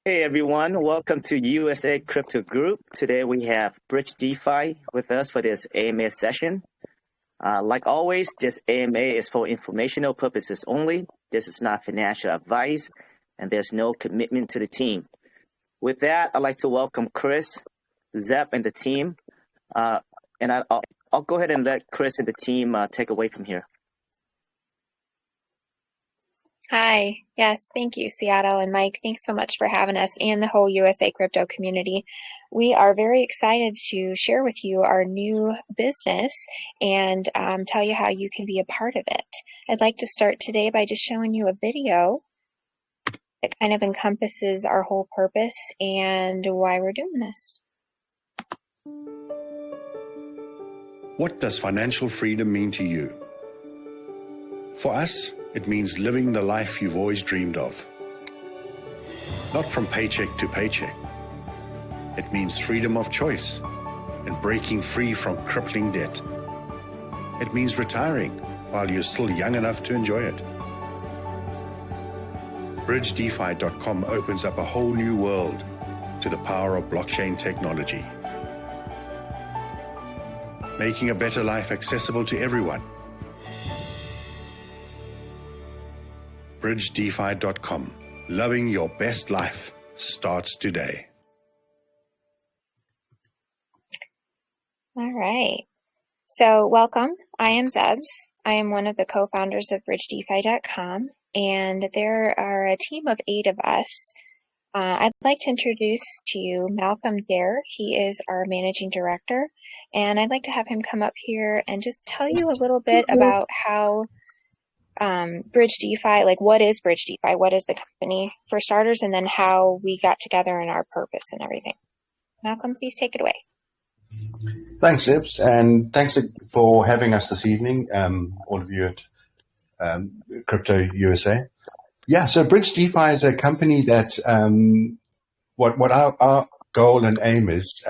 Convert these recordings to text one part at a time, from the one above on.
Hey everyone, welcome to USACrypto Group. Today we have BridgeDefi with us for this AMA session. Like always, this AMA is for informational purposes only. This is not financial advice, and there's no commitment to the team. With that, I'd like to welcome Chris, Zep, and the team. And I'll go ahead and let Chris and the team take away from here. Hi. Yes, thank you, Seattle and Mike. Thanks so much for having us and the whole USA crypto community. We are very excited to share with you our new business and tell you how you can be a part of it. I'd like to start today by just showing you a video that kind of encompasses our whole purpose and why we're doing this. What does financial freedom mean to you? For us, it means living the life you've always dreamed of. Not from paycheck to paycheck. It means freedom of choice and breaking free from crippling debt. It means retiring while you're still young enough to enjoy it. BridgeDefi.com opens up a whole new world to the power of blockchain technology, making a better life accessible to everyone. BridgeDefi.com. Loving your best life starts today. All right. So welcome. I am Zebs. I am one of the co-founders of BridgeDefi.com, and there are a team of 8 of us. I'd like to introduce to you Malcolm Dare. He is our managing director, and I'd like to have him come up here and just tell you a little bit about how BridgeDefi, like what is BridgeDefi, what is the company for starters, and then how we got together and our purpose and everything. Malcolm, please take it away. Thanks, Ibs, and thanks for having us this evening, all of you at Crypto USA. Yeah, so BridgeDefi is a company that what our goal and aim is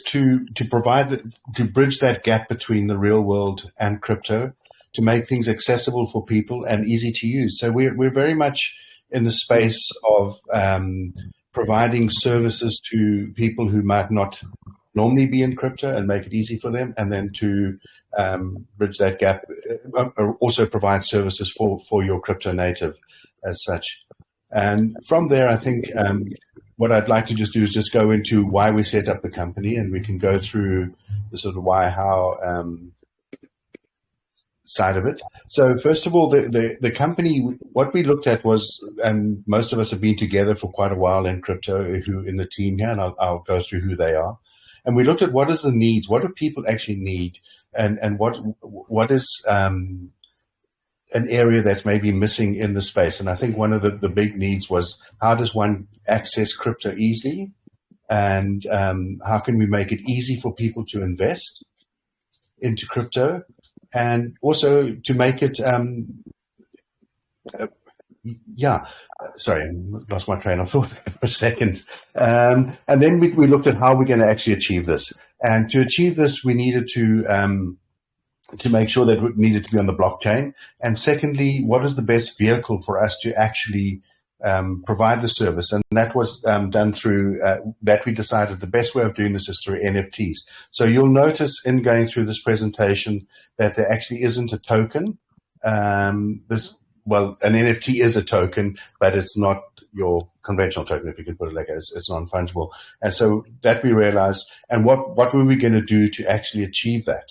to provide, to bridge that gap between the real world and crypto, to make things accessible for people and easy to use. So we're very much in the space of providing services to people who might not normally be in crypto and make it easy for them, and then to bridge that gap, also provide services for your crypto native as such. And from there, I think what I'd like to just do is just go into why we set up the company, and we can go through the sort of why, how, side of it. So first of all, the company, what we looked at was, and most of us have been together for quite a while in crypto, who in the team here, and I'll go through who they are. And we looked at what is the needs, what do people actually need, and what is an area that's maybe missing in the space. And I think one of the big needs was, how does one access crypto easily, and how can we make it easy for people to invest into crypto, and also to make it, sorry, I lost my train of thought for a second. And then we looked at how we're going to actually achieve this. And to achieve this, we needed to make sure that it needed to be on the blockchain. And secondly, what is the best vehicle for us to actually provide the service? And that was done through, that we decided the best way of doing this is through NFTs. So you'll notice in going through this presentation that there actually isn't a token. Well, an NFT is a token, but it's not your conventional token, if you can put it like that. It's non-fungible. And so that we realized, and what were we going to do to actually achieve that?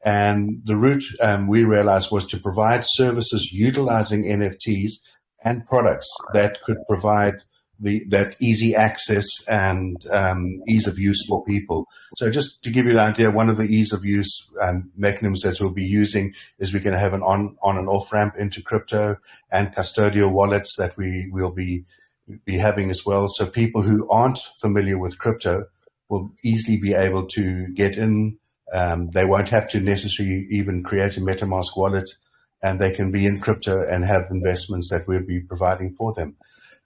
And the route we realized was to provide services utilizing NFTs and products that could provide that easy access and ease of use for people. So just to give you an idea, one of the ease of use mechanisms that we'll be using is we're going to have an on and off ramp into crypto, and custodial wallets that we will be having as well. So people who aren't familiar with crypto will easily be able to get in. They won't have to necessarily even create a MetaMask wallet, and they can be in crypto and have investments that we'll be providing for them.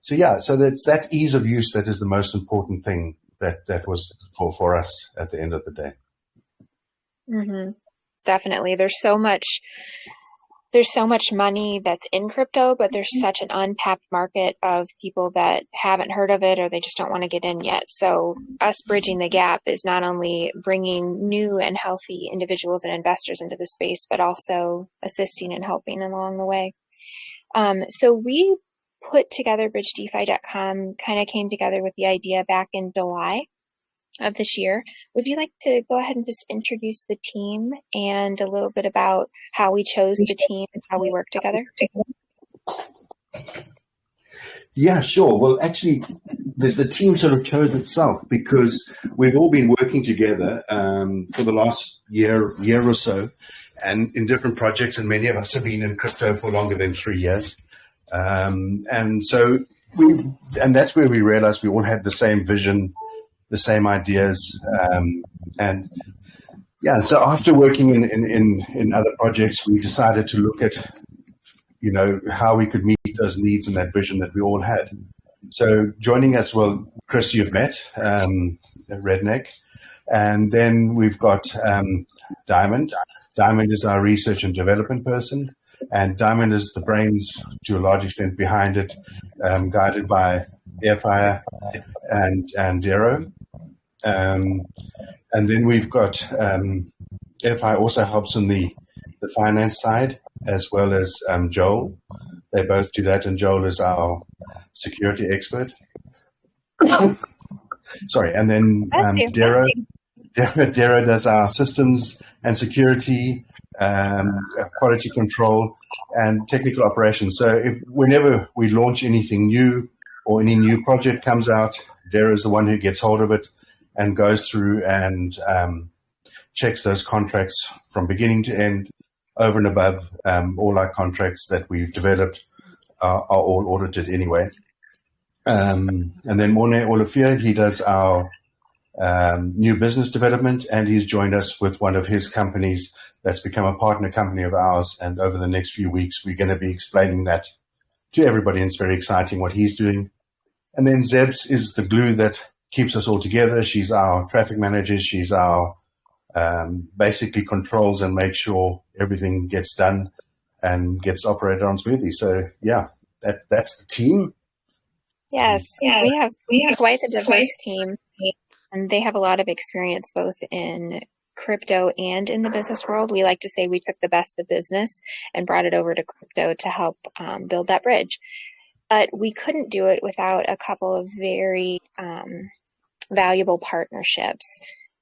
So yeah, so that's that ease of use that is the most important thing that was for us at the end of the day. Mm-hmm. Definitely. There's so much there's so much money that's in crypto, but there's such an untapped market of people that haven't heard of it or they just don't want to get in yet. So us bridging the gap is not only bringing new and healthy individuals and investors into the space, but also assisting and helping along the way. So we put together BridgeDefi.com, kind of came together with the idea back in July of this year. Would you like to go ahead and just introduce the team and a little bit about how we chose the team and how we work together? Yeah, sure. Well, actually, the team sort of chose itself because we've all been working together for the last year or so, and in different projects, and many of us have been in crypto for longer than 3 years. And that's where we realized we all had the same vision, the same ideas, so after working in other projects, we decided to look at, how we could meet those needs and that vision that we all had. So joining us, well, Chris, you've met, Redneck, and then we've got Diamond. Diamond is our research and development person, and Diamond is the brains to a large extent behind it, guided by Airfire and Zero. And then we've got Defi also helps in the finance side, as well as Joel. They both do that, and Joel is our security expert. Sorry, and then Dero does our systems and security, quality control, and technical operations. So whenever we launch anything new or any new project comes out, Dero is the one who gets hold of it and goes through and checks those contracts from beginning to end, over and above. All our contracts that we've developed are all audited anyway. And then Morne Olafia, he does our new business development, and he's joined us with one of his companies that's become a partner company of ours. And over the next few weeks, we're going to be explaining that to everybody, and it's very exciting what he's doing. And then Zebs is the glue that keeps us all together. She's our traffic manager. She's our basically controls and makes sure everything gets done and gets operated on smoothly. So yeah, that's the team. Yes. We have quite the diverse team, and they have a lot of experience both in crypto and in the business world. We like to say we took the best of business and brought it over to crypto to help build that bridge. But we couldn't do it without a couple of very valuable partnerships.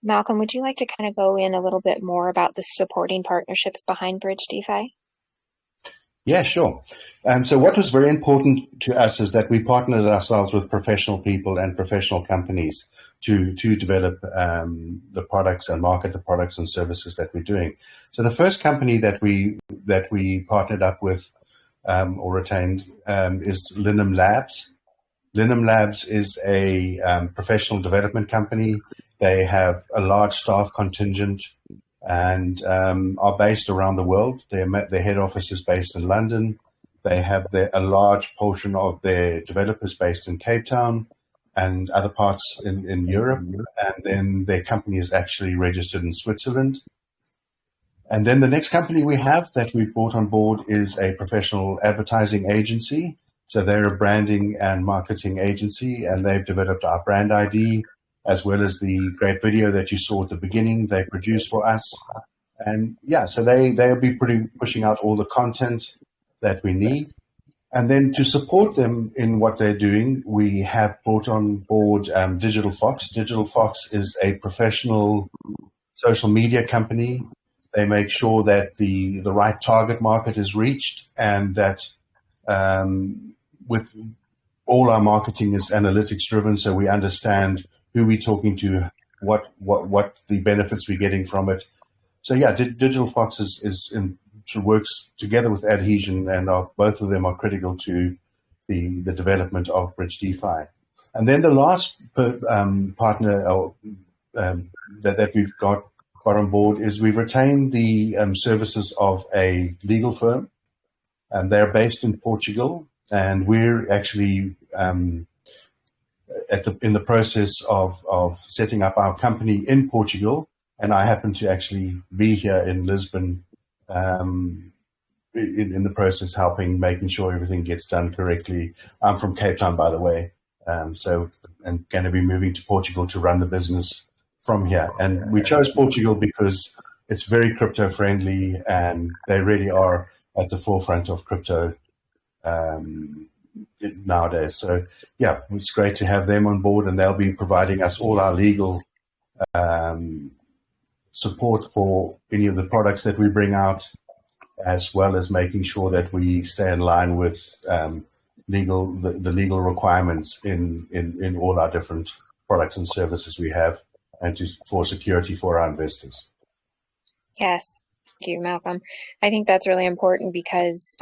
Malcolm, would you like to kind of go in a little bit more about the supporting partnerships behind BridgeDefi? Yeah, sure. So what was very important to us is that we partnered ourselves with professional people and professional companies to develop the products and market the products and services that we're doing. So the first company that we partnered up with or retained is Linum Labs. Linum Labs is a professional development company. They have a large staff contingent and are based around the world. Their head office is based in London. They have a large portion of their developers based in Cape Town and other parts in Europe. And then their company is actually registered in Switzerland. And then the next company we have that we brought on board is a professional advertising agency. So they're a branding and marketing agency, and they've developed our brand ID, as well as the great video that you saw at the beginning they produced for us. And yeah, so they'll be pushing out all the content that we need. And then to support them in what they're doing, we have brought on board Digital Fox. Digital Fox is a professional social media company. They make sure that the right target market is reached, and that with all our marketing is analytics driven, so we understand who we're talking to, what the benefits we're getting from it. So yeah, Digital Fox works together with Adhesion, and both of them are critical to the development of BridgeDefi. And then the last partner that we've got on board is we've retained the services of a legal firm, and they're based in Portugal, and we're actually in the process of setting up our company in Portugal, and I happen to actually be here in Lisbon in the process, making sure everything gets done correctly. I'm from Cape Town, by the way, so I'm going to be moving to Portugal to run the business from here. And we chose Portugal because it's very crypto friendly, and they really are at the forefront of crypto nowadays. So yeah, it's great to have them on board, and they'll be providing us all our legal support for any of the products that we bring out, as well as making sure that we stay in line with the legal requirements in all our different products and services we have, and for security for our investors. Yes, thank you, Malcolm. I think that's really important because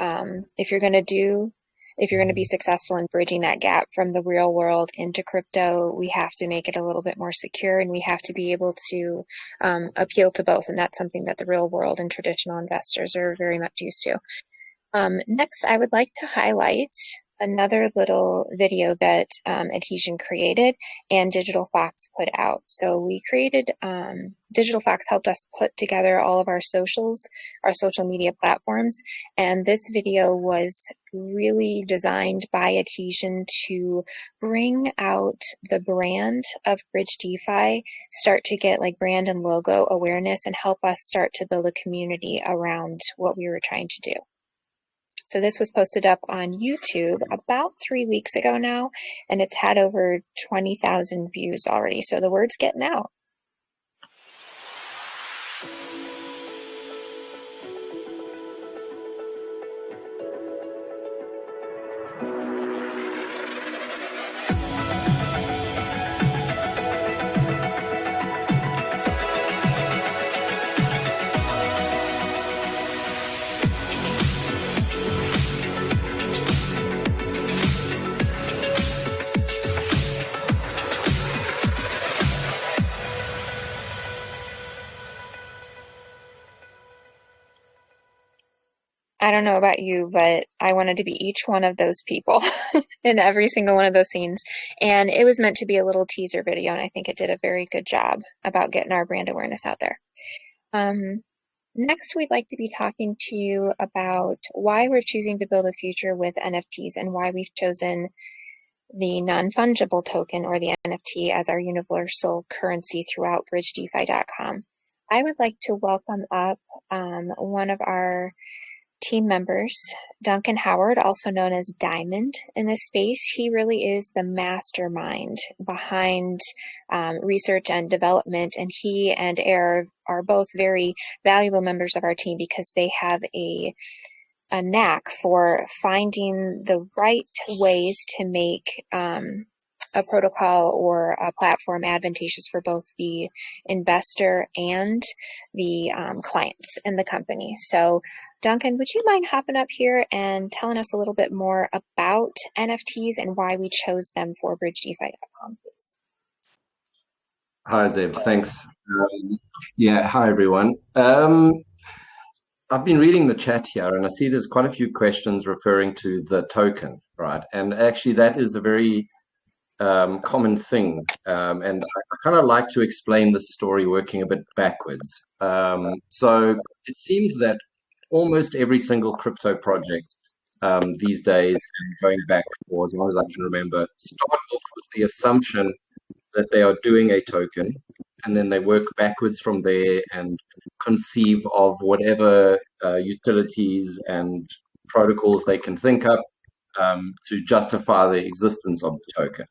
if you're going to be successful in bridging that gap from the real world into crypto, we have to make it a little bit more secure, and we have to be able to appeal to both. And that's something that the real world and traditional investors are very much used to. Next, I would like to highlight another little video that Adhesion created and Digital Fox put out. So we created, Digital Fox helped us put together all of our socials, our social media platforms, and this video was really designed by Adhesion to bring out the brand of BridgeDefi, start to get like brand and logo awareness, and help us start to build a community around what we were trying to do. So this was posted up on YouTube about 3 weeks ago now, and it's had over 20,000 views already. So the word's getting out. I don't know about you, but I wanted to be each one of those people in every single one of those scenes. And it was meant to be a little teaser video, and I think it did a very good job about getting our brand awareness out there. Next, we'd like to be talking to you about why we're choosing to build a future with NFTs and why we've chosen the non-fungible token, or the NFT, as our universal currency throughout BridgeDefi.com. I would like to welcome up one of our team members, Duncan Howard, also known as Diamond in this space. He really is the mastermind behind research and development, and he and Air are both very valuable members of our team because they have a knack for finding the right ways to make a protocol or a platform advantageous for both the investor and the clients in the company. So Duncan, would you mind hopping up here and telling us a little bit more about NFTs and why we chose them for BridgeDefi.com, please? Hi, Zebs. Thanks. Yeah, hi, everyone. I've been reading the chat here, and I see there's quite a few questions referring to the token, right? And actually, that is a very common thing. And I kind of like to explain the story working a bit backwards. So it seems that almost every single crypto project these days, and going back for as long as I can remember, start off with the assumption that they are doing a token, and then they work backwards from there and conceive of whatever utilities and protocols they can think up to justify the existence of the token,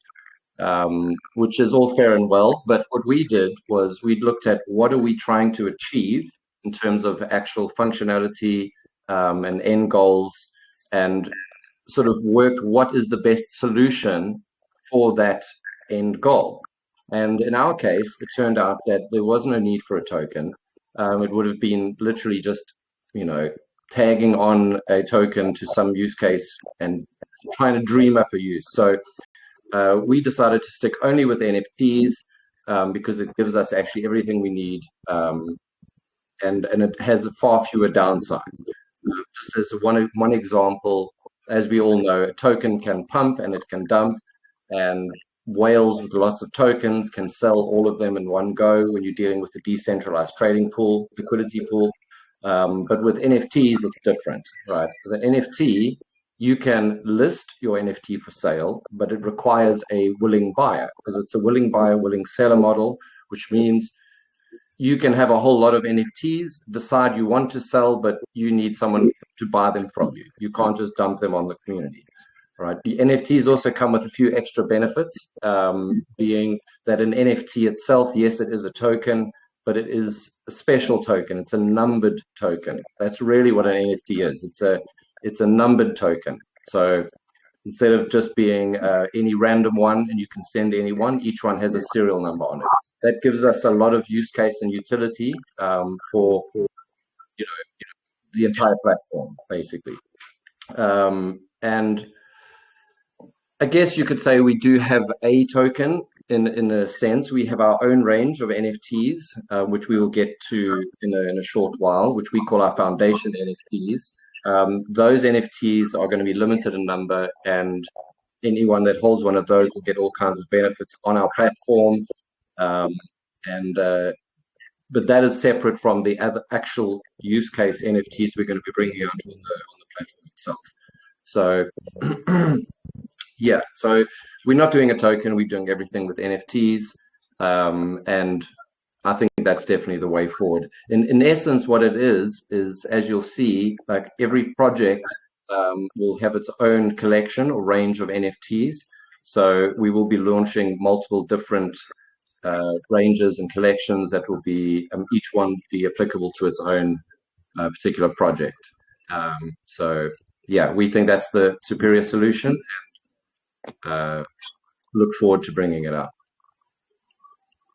which is all fair and well. But what we did was we looked at what are we trying to achieve in terms of actual functionality and end goals, and sort of worked what is the best solution for that end goal. And in our case, it turned out that there was no need for a token. It would have been literally just, tagging on a token to some use case and trying to dream up a use. So we decided to stick only with NFTs because it gives us actually everything we need, and it has far fewer downsides. Just as one example, as we all know, a token can pump and it can dump, and whales with lots of tokens can sell all of them in one go when you're dealing with a decentralized trading pool, liquidity pool. But with NFTs, it's different, right? The NFT, you can list your NFT for sale, but it requires a willing buyer, because it's a willing buyer, willing seller model, which means you can have a whole lot of NFTs, decide you want to sell, but you need someone to buy them from you. You can't just dump them on the community, right? The NFTs also come with a few extra benefits, being that an NFT itself, yes, it is a token, but it is a special token. It's a numbered token. That's really what an NFT is. It's a numbered token. So instead of just being any random one and you can send any one, each one has a serial number on it. That gives us a lot of use case and utility for the entire platform, basically. And I guess you could say we do have a token in a sense. We have our own range of NFTs, which we will get to in a short while, which we call our foundation NFTs. Those NFTs are going to be limited in number, and anyone that holds one of those will get all kinds of benefits on our platform. But that is separate from the other actual use case NFTs we're going to be bringing out on the platform itself. So yeah, so we're not doing a token, we're doing everything with NFTs, and I think that's definitely the way forward. In essence, what it is as you'll see, like every project will have its own collection or range of NFTs. So we will be launching multiple different ranges and collections that will be each one be applicable to its own particular project. So yeah, we think that's the superior solution, and look forward to bringing it up.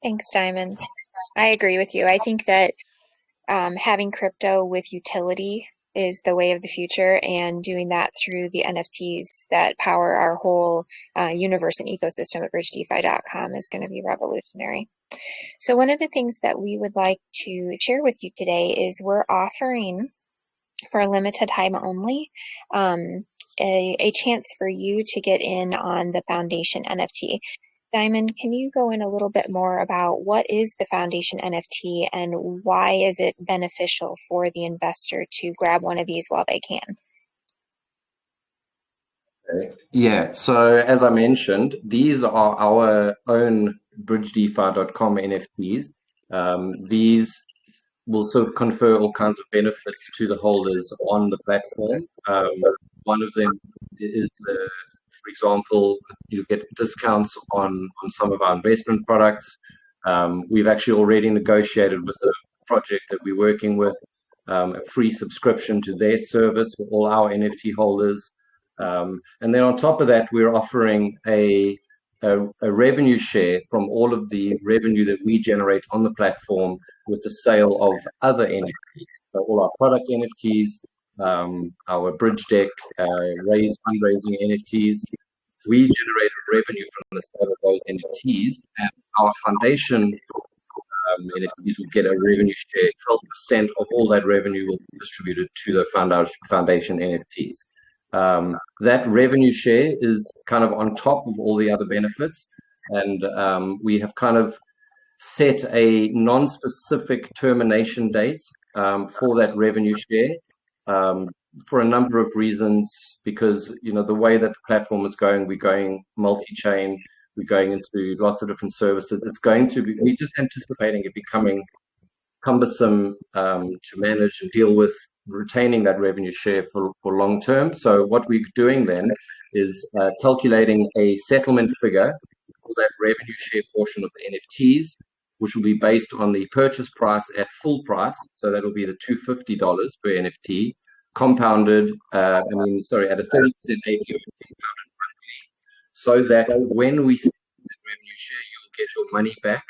Thanks, Diamond. I agree with you. I think that having crypto with utility is the way of the future, and doing that through the NFTs that power our whole universe and ecosystem at BridgeDefi.com is going to be revolutionary. So one of the things that we would like to share with you today is we're offering, for a limited time only, a chance for you to get in on the Foundation NFT. Diamond, can you go in a little bit more about what is the Foundation NFT and why is it beneficial for the investor to grab one of these while they can? Yeah, so as I mentioned, these are our own BridgeDefi.com NFTs. These will sort of confer all kinds of benefits to the holders on the platform. One of them is, for example, you get discounts on some of our investment products. We've actually already negotiated with a project that we're working with a free subscription to their service for all our NFT holders. And then on top of that, we're offering a revenue share from all of the revenue that we generate on the platform with the sale of other NFTs. So all our product NFTs, our bridge deck, fundraising NFTs, we generate revenue from the sale of those NFTs, and our foundation NFTs will get a revenue share. 12% of all that revenue will be distributed to the foundation NFTs. That revenue share is kind of on top of all the other benefits, and we have kind of set a non-specific termination date for that revenue share for a number of reasons, because the way that the platform is going, we're going multi-chain, we're going into lots of different services. It's going to be, we're just anticipating it becoming cumbersome to manage and deal with retaining that revenue share for long term. So what we're doing then is calculating a settlement figure for that revenue share portion of the NFTs, which will be based on the purchase price at full price. So that'll be the $250 per NFT, compounded, at a 30% APR compounded monthly, so that when we sell that revenue share, you'll get your money back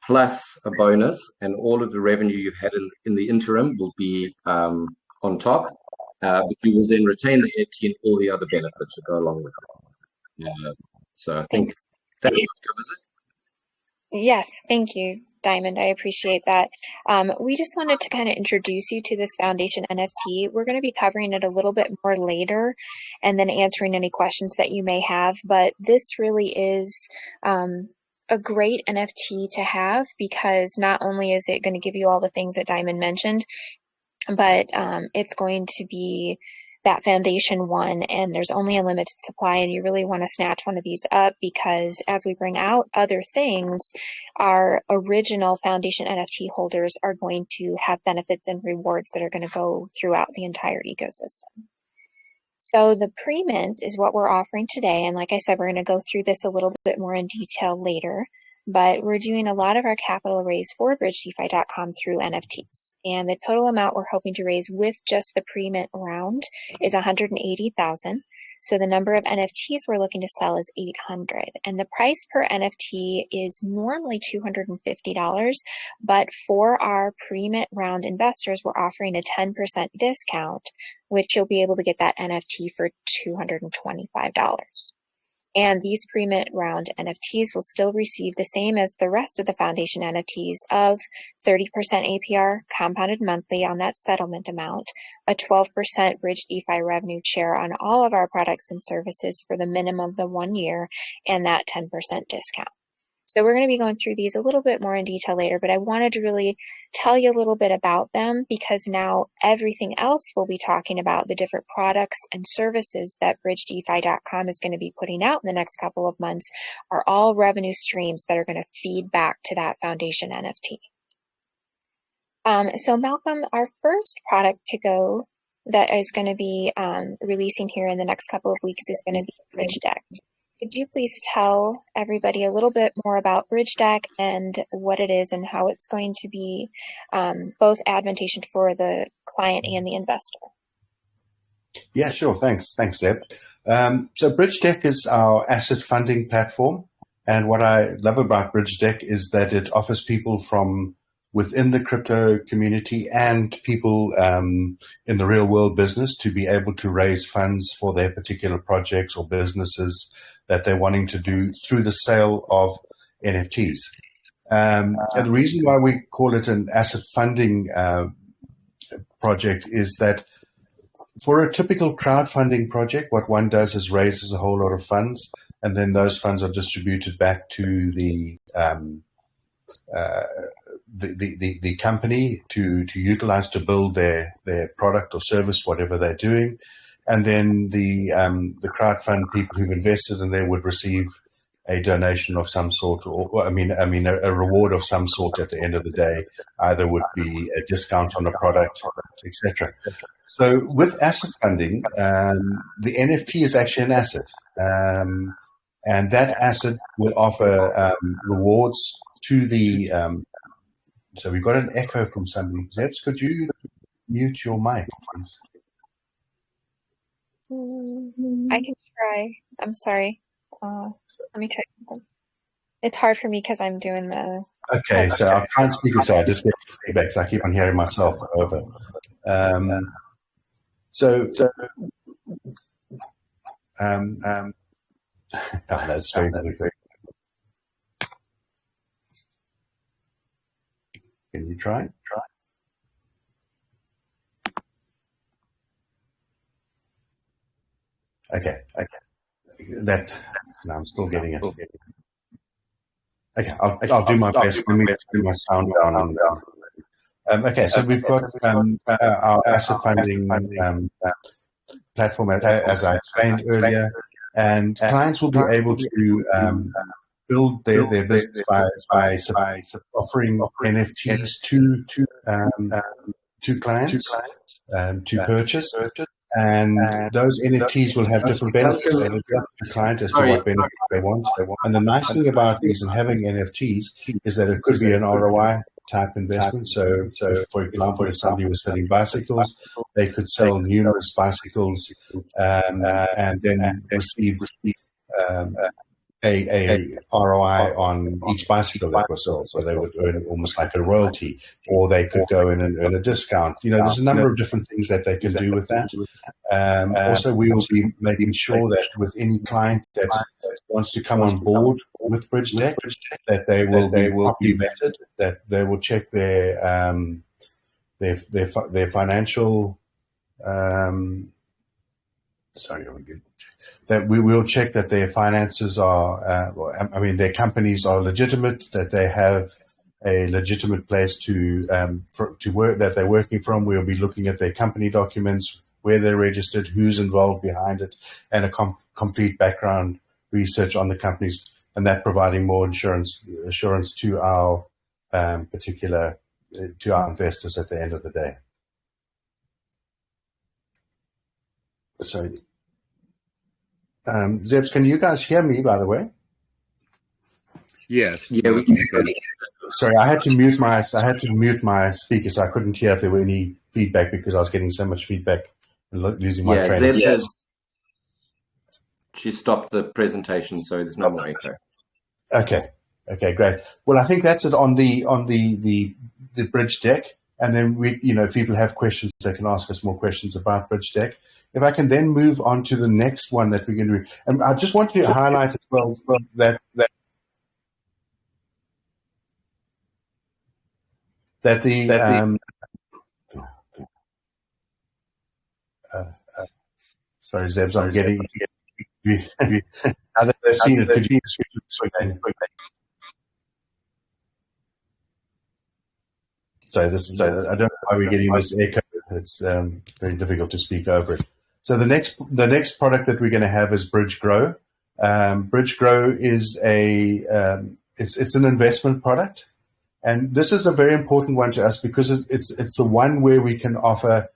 plus a bonus, and all of the revenue you had in the interim will be on top, but you will then retain the NFT and all the other benefits that go along with it. So I think that covers it. Yes, thank you, Diamond. I appreciate that. We just wanted to kind of introduce you to this Foundation NFT. We're going to be covering it a little bit more later and then answering any questions that you may have, but this really is a great NFT to have, because not only is it going to give you all the things that Diamond mentioned, but it's going to be that foundation one, and there's only a limited supply, and you really want to snatch one of these up, because as we bring out other things, our original foundation NFT holders are going to have benefits and rewards that are going to go throughout the entire ecosystem. So the pre-mint is what we're offering today, and like I said, we're going to go through this a little bit more in detail later. But we're doing a lot of our capital raise for BridgeDefi.com through NFTs. And the total amount we're hoping to raise with just the pre-mint round is 180,000. So the number of NFTs we're looking to sell is 800. And the price per NFT is normally $250. But for our pre-mint round investors, we're offering a 10% discount, which you'll be able to get that NFT for $225. And these pre-mint round NFTs will still receive the same as the rest of the foundation NFTs of 30% APR compounded monthly on that settlement amount, a 12% BridgeDefi revenue share on all of our products and services for the minimum of the 1 year, and that 10% discount. So we're going to be going through these a little bit more in detail later, but I wanted to really tell you a little bit about them, because now everything else we'll be talking about, the different products and services that BridgeDefi.com is going to be putting out in the next couple of months, are all revenue streams that are going to feed back to that foundation NFT. So Malcolm, our first product to go that is going to be releasing here in the next couple of weeks is going to be BridgeDeck. Could you please tell everybody a little bit more about BridgeDeck and what it is and how it's going to be both advantageous for the client and the investor? Yeah, sure. Thanks, Deb. So BridgeDeck is our asset funding platform. And what I love about BridgeDeck is that it offers people from within the crypto community and people in the real world business to be able to raise funds for their particular projects or businesses that they're wanting to do through the sale of NFTs. And the reason why we call it an asset funding project is that for a typical crowdfunding project, what one does is raises a whole lot of funds, and then those funds are distributed back to the company to utilize to build their product or service, whatever they're doing. And then the crowdfund people who've invested in there would receive a donation of some sort, or a reward of some sort at the end of the day. Either would be a discount on a product, etc. So with asset funding, the NFT is actually an asset, and that asset will offer rewards to the. So we've got an echo from somebody. Zebs, could you mute your mic, please? I can try. I'm sorry. Let me try something. It's hard for me because I'm doing the... Okay, so I'll try and speak it so I just get feedback, so I keep on hearing myself over. Oh, that's very difficult. Can you try? Okay. That, no, I'm still getting it. Okay, I'll do my best. Let me turn my sound down. Okay, so we've got our asset funding platform, as I explained earlier, and clients will be able to build their business by offering NFTs to clients to purchase. And those NFTs will have different benefits. They will go to the client as to what benefits they want. And the nice thing about these and having NFTs is that it could be an ROI type investment. So for example, if somebody was selling bicycles, they could sell numerous bicycles and then receive a ROI on each bicycle that was sold. So they would earn almost like a royalty, or they could go in and earn a discount. There's a number of different things that they can do with that. Also, we will be making sure that with any client that wants to come on board with BridgeDeck, that they will be properly vetted, that they will check their financial that we will check that their finances are, their companies are legitimate, that they have a legitimate place to work that they're working from. We'll be looking at their company documents, where they're registered, who's involved behind it, and a complete background research on the companies, and that providing more assurance to our to our investors at the end of the day. Sorry, Zebs, can you guys hear me? By the way, yes. Yeah, we can. Sorry, I had to mute my speaker, so I couldn't hear if there were any feedback because I was getting so much feedback and losing my train of thought. She stopped the presentation, so there's no more echo. Okay, great. Well, I think that's it on the Bridge deck, and then if people have questions, they can ask us more questions about Bridge deck. If I can then move on to the next one that we're going to do, and I just want to highlight as well that sorry, Zebs, I'm getting. Now that they've seen it, could you switch again? So I don't know why we're getting this echo. It's very difficult to speak over it. So the next product that we're going to have is Bridge Grow. Bridge Grow is it's an investment product, and this is a very important one to us because it's the one where we can offer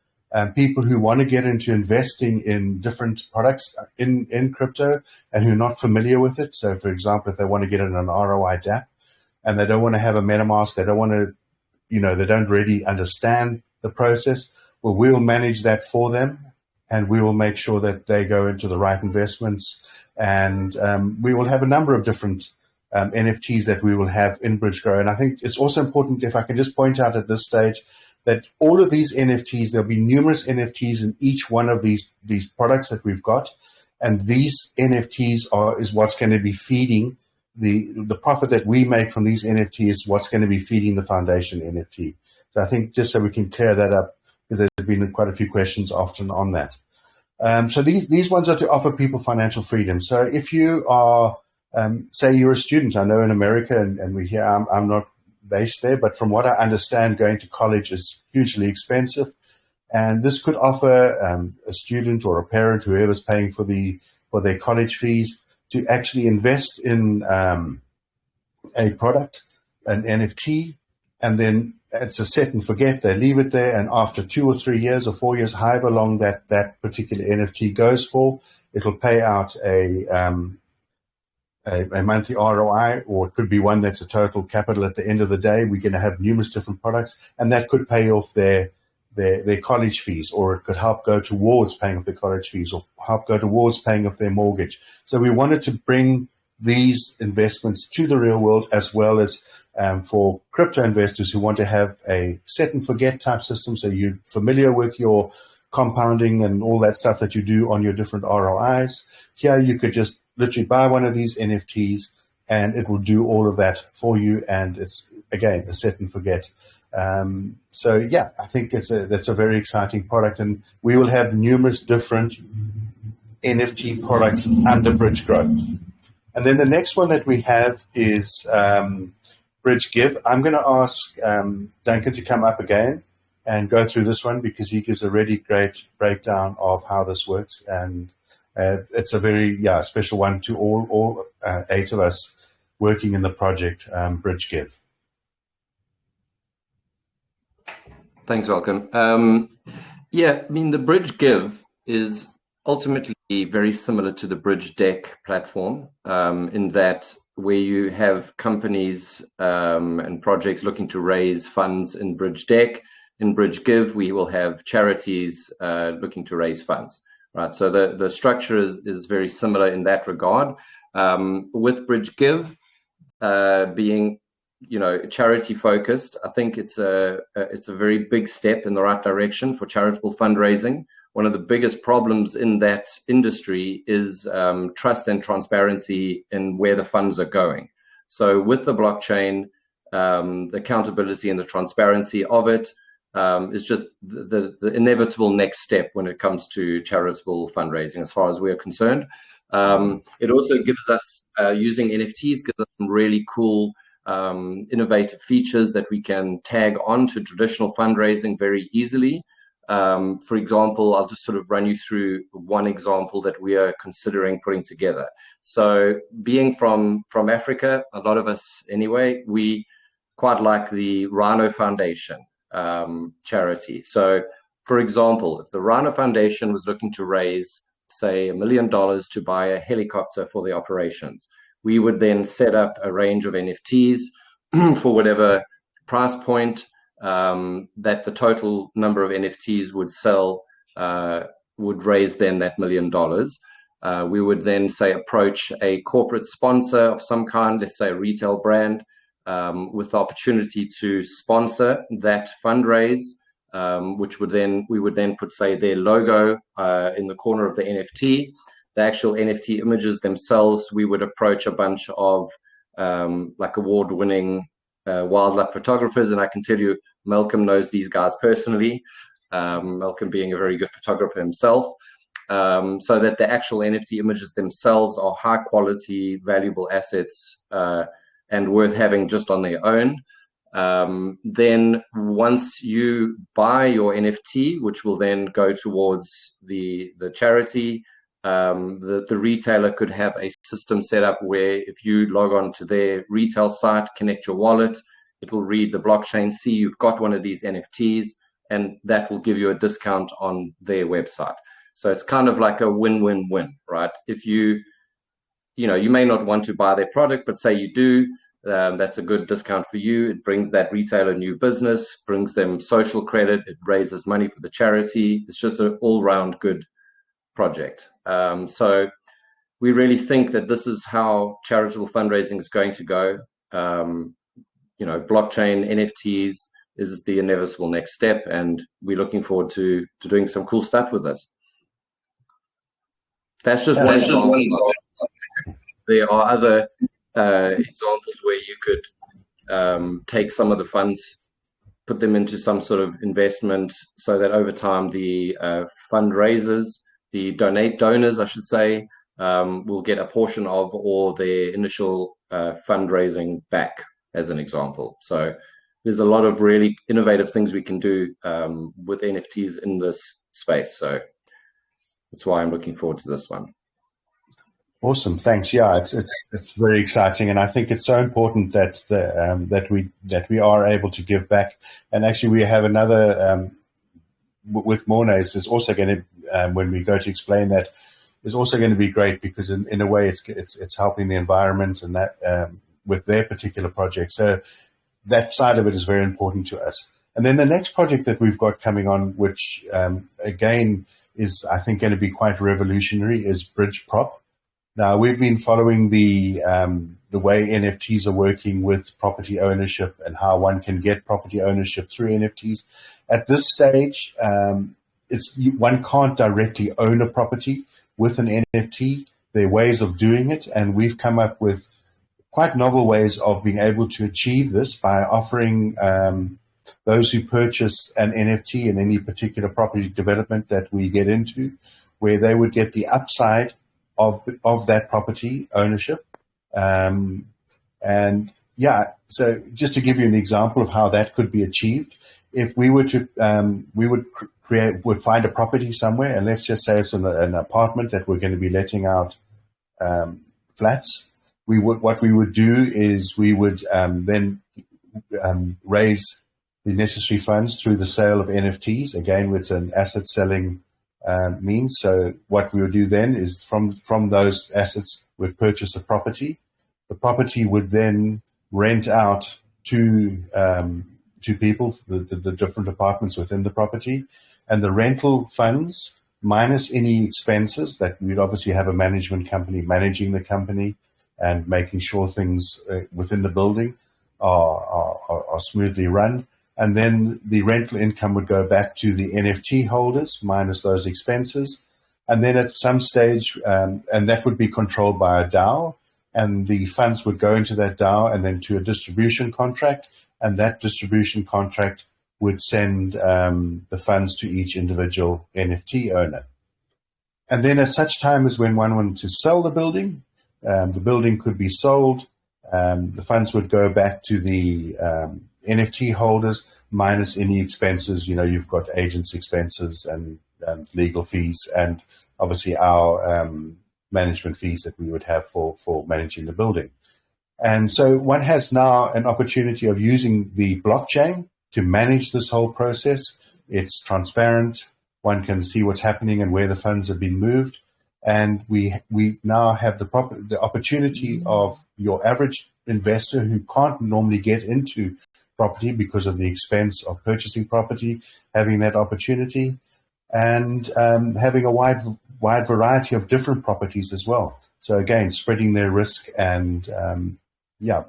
people who want to get into investing in different products in crypto and who are not familiar with it. So, for example, if they want to get in an ROI DApp and they don't want to have a MetaMask, they don't want to, they don't really understand the process, well, we'll manage that for them, and we will make sure that they go into the right investments. And we will have a number of different NFTs that we will have in Bridge Grow. And I think it's also important, if I can just point out at this stage, that all of these NFTs, there'll be numerous NFTs in each one of these products that we've got. And these NFTs is what's going to be feeding the profit that we make from these NFTs is what's going to be feeding the foundation NFT. So I think just so we can clear that up, because there's been quite a few questions often on that. So these ones are to offer people financial freedom. So if you are, say you're a student, I know in America, and we hear, I'm not based there, but from what I understand, going to college is hugely expensive. And this could offer a student or a parent, whoever's paying for their college fees, to actually invest in a product, an NFT, and then it's a set and forget. They leave it there, and after 2 or 3 years or 4 years, however long that particular NFT goes for, it'll pay out a monthly ROI, or it could be one that's a total capital at the end of the day. We're going to have numerous different products, and that could pay off their college fees, or it could help go towards paying off their college fees, or help go towards paying off their mortgage. So we wanted to bring these investments to the real world, as well as for crypto investors who want to have a set and forget type system. So you're familiar with your compounding and all that stuff that you do on your different ROIs. Here you could just literally buy one of these NFTs and it will do all of that for you. And it's, again, a set and forget. So yeah, I think that's a very exciting product, and we will have numerous different NFT products under Bridge Grow. And then the next one that we have is Bridge Give. I'm going to ask Duncan to come up again and go through this one, because he gives a really great breakdown of how this works, and it's a very special one to all 8 of us working in the project Bridge Give. Thanks, Welcome. Yeah, I mean, the Bridge Give is ultimately very similar to the Bridge Deck platform, in that where you have companies and projects looking to raise funds in Bridge Deck, in Bridge Give, we will have charities looking to raise funds, right? So the structure is very similar in that regard. With Bridge Give being charity focused, I think it's a very big step in the right direction for charitable fundraising. One of the biggest problems in that industry is trust and transparency in where the funds are going. So with the blockchain, the accountability and the transparency of it is just the inevitable next step when it comes to charitable fundraising, as far as we're concerned. It also gives us, using NFTs, gives us some really cool innovative features that we can tag on to traditional fundraising very easily. For example, I'll just sort of run you through one example that we are considering putting together. So being from Africa, a lot of us anyway, we quite like the Rhino Foundation charity. So for example, if the Rhino Foundation was looking to raise, say, $1 million to buy a helicopter for the operations, we would then set up a range of NFTs for whatever price point that the total number of NFTs would sell would raise then that $1 million. We would then, say, approach a corporate sponsor of some kind, let's say a retail brand, with the opportunity to sponsor that fundraise, which would then, we would then put, say, their logo in the corner of the NFT. The actual NFT images themselves, we would approach a bunch of like award-winning wildlife photographers, and I can tell you, Malcolm knows these guys personally. Malcolm being a very good photographer himself, so that the actual NFT images themselves are high-quality, valuable assets and worth having just on their own. Then once you buy your NFT, which will then go towards the charity, the retailer could have a system set up where if you log on to their retail site, connect your wallet, it will read the blockchain, see you've got one of these NFTs, and that will give you a discount on their website. So it's kind of like a win-win-win, right? If you may not want to buy their product, but say you do, that's a good discount for you. It brings that retailer new business, brings them social credit, it raises money for the charity. It's just an all-round good project. So we really think that this is how charitable fundraising is going to go. Blockchain, NFTs is the inevitable next step, and we're looking forward to doing some cool stuff with this. That's just one example. There are other examples where you could take some of the funds, put them into some sort of investment, so that over time the fundraisers, the donors, I should say, will get a portion of all their initial fundraising back, as an example. So there's a lot of really innovative things we can do with NFTs in this space. So that's why I'm looking forward to this one. Awesome, thanks. Yeah, it's very exciting, and I think it's so important that that we are able to give back. And actually, we have another with Mornay's is also going to when we go to explain that is also going to be great, because in a way it's helping the environment and that with their particular project. So that side of it is very important to us. And then the next project that we've got coming on, which again is I think going to be quite revolutionary, is BridgeProp. Now, we've been following the way NFTs are working with property ownership and how one can get property ownership through NFTs. At this stage, one can't directly own a property with an NFT. There are ways of doing it, and we've come up with quite novel ways of being able to achieve this by offering those who purchase an NFT in any particular property development that we get into, where they would get the upside of that property ownership. And yeah, so just to give you an example of how that could be achieved, if we were to, we would find a property somewhere, and let's just say it's an apartment that we're going to be letting out flats. What we would do is we would then raise the necessary funds through the sale of NFTs. Again, it's an asset selling means. So what we would do then is from those assets, we'd purchase a property. The property would then rent out to people, the different apartments within the property, and the rental funds minus any expenses that we'd obviously have a management company managing the company and making sure things within the building are smoothly run. And then the rental income would go back to the NFT holders minus those expenses. And then at some stage, and that would be controlled by a DAO, and the funds would go into that DAO and then to a distribution contract, and that distribution contract would send the funds to each individual NFT owner. And then at such time as when one wanted to sell the building could be sold The funds would go back to the NFT holders minus any expenses. You've got agents' expenses and legal fees, and obviously our management fees that we would have for managing the building. And so one has now an opportunity of using the blockchain to manage this whole process. It's transparent. One can see what's happening and where the funds have been moved. And we now have the opportunity of your average investor who can't normally get into property because of the expense of purchasing property, having that opportunity, and having a wide variety of different properties as well. So again, spreading their risk and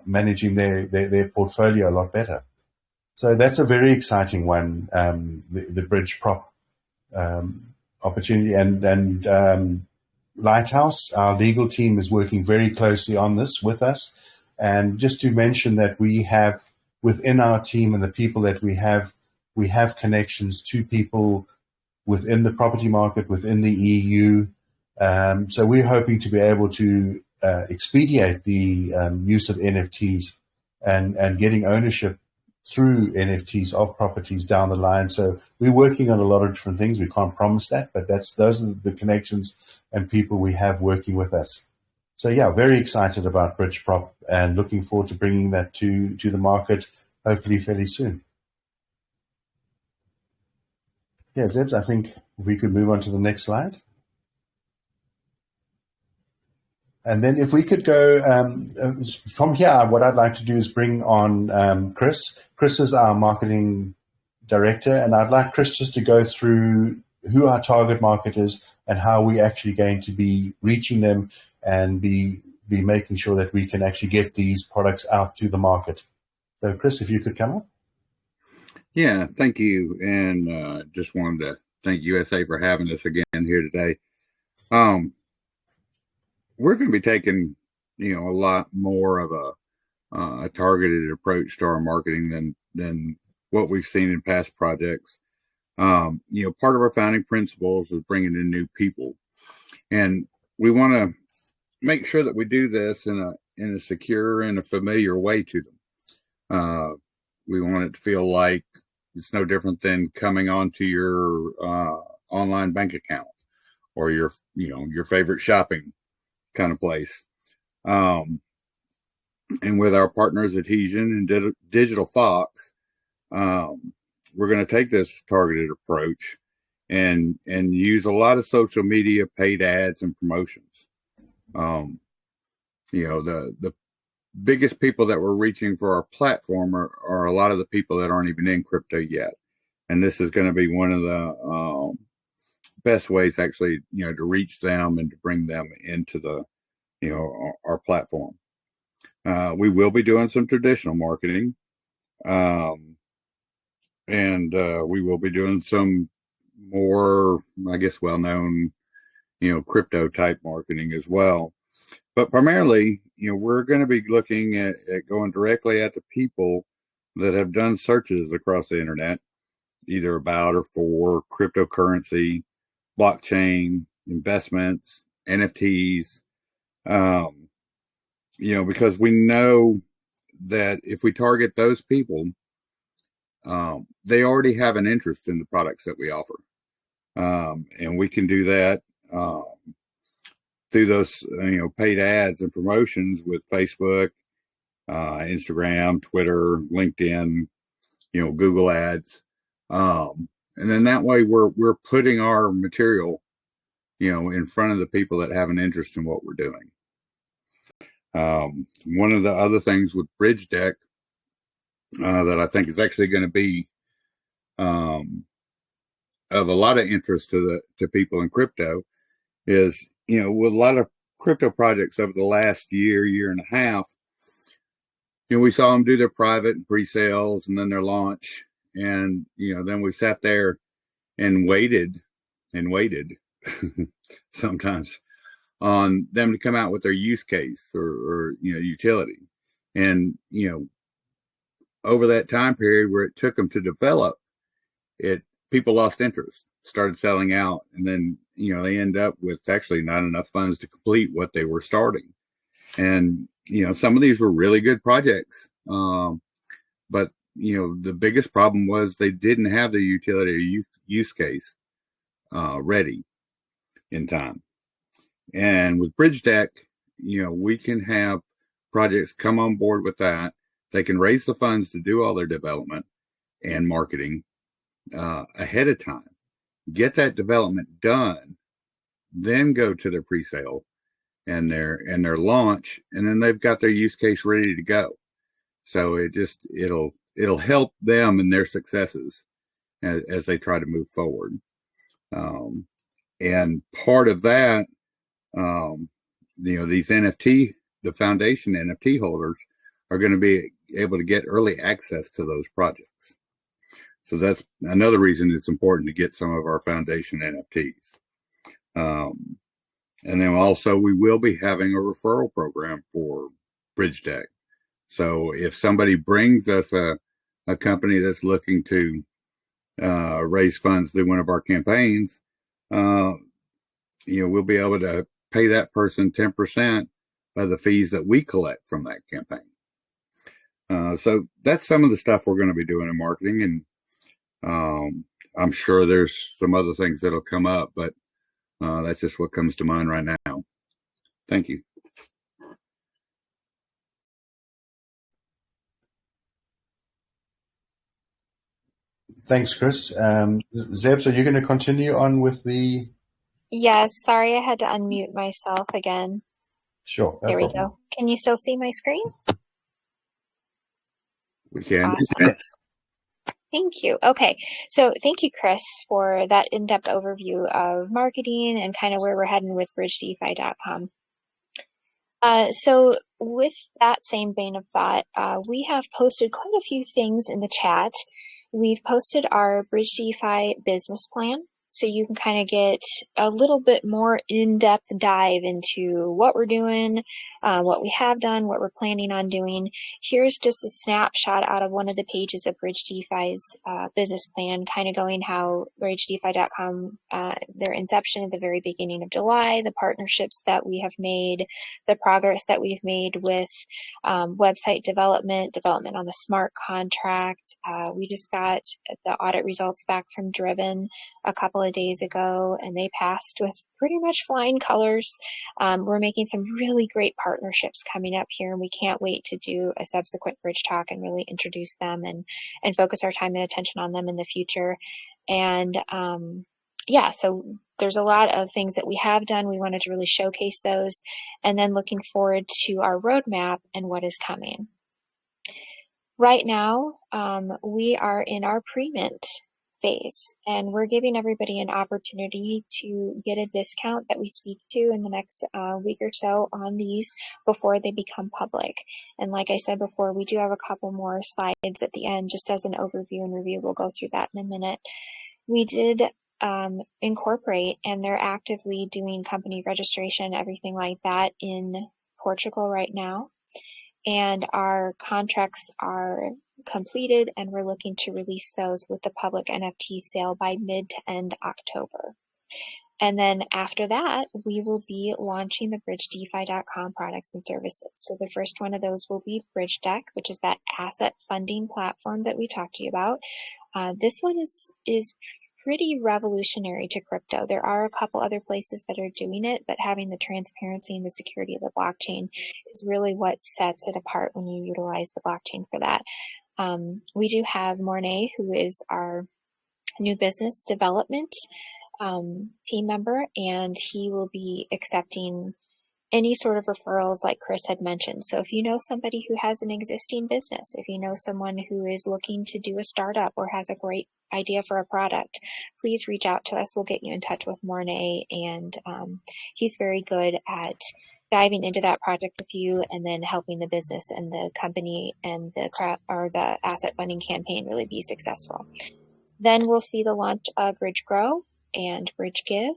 managing their portfolio a lot better. So that's a very exciting one, the Bridge Prop opportunity. And Lighthouse, our legal team, is working very closely on this with us. And just to mention that we have within our team and the people that we have connections to people within the property market, within the EU. So we're hoping to be able to expedite the use of NFTs and getting ownership through NFTs of properties down the line. So we're working on a lot of different things. We can't promise that, but those are the connections and people we have working with us. So yeah, very excited about Bridge Prop and looking forward to bringing that to the market, hopefully fairly soon. Yeah, Zebs, I think if we could move on to the next slide. And then if we could go from here, what I'd like to do is bring on Chris. Chris is our marketing director, and I'd like Chris just to go through who our target market is and how we're actually going to be reaching them and be making sure that we can actually get these products out to the market. So Chris, if you could come up. Yeah, thank you. And just wanted to thank USA for having us again here today. We're going to be taking, a lot more of a targeted approach to our marketing than what we've seen in past projects. Part of our founding principles is bringing in new people, and we want to make sure that we do this in a secure and a familiar way to them. We want it to feel like it's no different than coming onto your online bank account or your favorite shopping kind of place. And with our partners Adhesion and Digital Fox, we're going to take this targeted approach and use a lot of social media, paid ads, and promotions. The biggest people that we're reaching for our platform are a lot of the people that aren't even in crypto yet. And this is going to be one of the best ways actually, to reach them and to bring them into the, our platform. We will be doing some traditional marketing, and we will be doing some more, I guess, well-known, crypto type marketing as well. But primarily, we're going to be looking at going directly at the people that have done searches across the internet, either about or for cryptocurrency, blockchain, investments, NFTs, because we know that if we target those people, they already have an interest in the products that we offer. And we can do that through those, paid ads and promotions with Facebook, Instagram, Twitter, LinkedIn, Google ads. And then that way we're putting our material, in front of the people that have an interest in what we're doing. One of the other things with BridgeDeck that I think is actually going to be of a lot of interest to people in crypto is, with a lot of crypto projects over the last year and a half, we saw them do their private and pre-sales and then their launch. And, then we sat there and waited sometimes on them to come out with their use case or utility. And, over that time period where it took them to develop it, people lost interest, started selling out, and then, they end up with actually not enough funds to complete what they were starting. And, some of these were really good projects. But, the biggest problem was they didn't have the utility or use case ready in time. And with BridgeDeck, we can have projects come on board with that. They can raise the funds to do all their development and marketing ahead of time, get that development done, then go to their pre-sale and their launch, and then they've got their use case ready to go. So it'll help them in their successes as they try to move forward. And part of that, these the foundation NFT holders are going to be able to get early access to those projects. So that's another reason it's important to get some of our foundation NFTs. And then also we will be having a referral program for BridgeDeck. So if somebody brings us a company that's looking to raise funds through one of our campaigns, we'll be able to pay that person 10% of the fees that we collect from that campaign. So that's some of the stuff we're going to be doing in marketing, and I'm sure there's some other things that'll come up, but that's just what comes to mind right now. Thank you. Thanks, Chris. Zeb, so you're going to continue on with the... Yes, sorry, I had to unmute myself again. Sure. No there we problem. go. Can you still see my screen? We can. Awesome. Yes. Thank you. Okay, so thank you, Chris, for that in-depth overview of marketing and kind of where we're heading with BridgeDefi.com. So with that same vein of thought, we have posted quite a few things in the chat. We've posted our BridgeDefi business plan, so you can kind of get a little bit more in-depth dive into what we're doing, what we have done, what we're planning on doing. Here's just a snapshot out of one of the pages of BridgeDefi's business plan, kind of going how BridgeDefi.com, their inception at the very beginning of July, the partnerships that we have made, the progress that we've made with website development on the smart contract. We just got the audit results back from Driven a couple of days ago, and they passed with pretty much flying colors. We're making some really great partnerships coming up here, and we can't wait to do a subsequent Bridge Talk and really introduce them and focus our time and attention on them in the future. And yeah, so there's a lot of things that we have done. We wanted to really showcase those, and then looking forward to our roadmap and what is coming. Right now, we are in our pre-mint phase, and we're giving everybody an opportunity to get a discount that we speak to in the next week or so on these before they become public. And like I said before, we do have a couple more slides at the end just as an overview and review. We'll go through that in a minute. We did incorporate, and they're actively doing company registration, everything like that in Portugal right now. And our contracts are completed, and we're looking to release those with the public NFT sale by mid to end October. And then after that, we will be launching the BridgeDefi.com products and services. So the first one of those will be BridgeDeck, which is that asset funding platform that we talked to you about. This one is pretty revolutionary to crypto. There are a couple other places that are doing it, but having the transparency and the security of the blockchain is really what sets it apart when you utilize the blockchain for that. We do have Mornay, who is our new business development team member, and he will be accepting any sort of referrals like Chris had mentioned. So if you know somebody who has an existing business, if you know someone who is looking to do a startup or has a great idea for a product, please reach out to us. We'll get you in touch with Mornay, and he's very good at diving into that project with you and then helping the business and the company and the asset funding campaign really be successful. Then we'll see the launch of Bridge Grow and Bridge Give,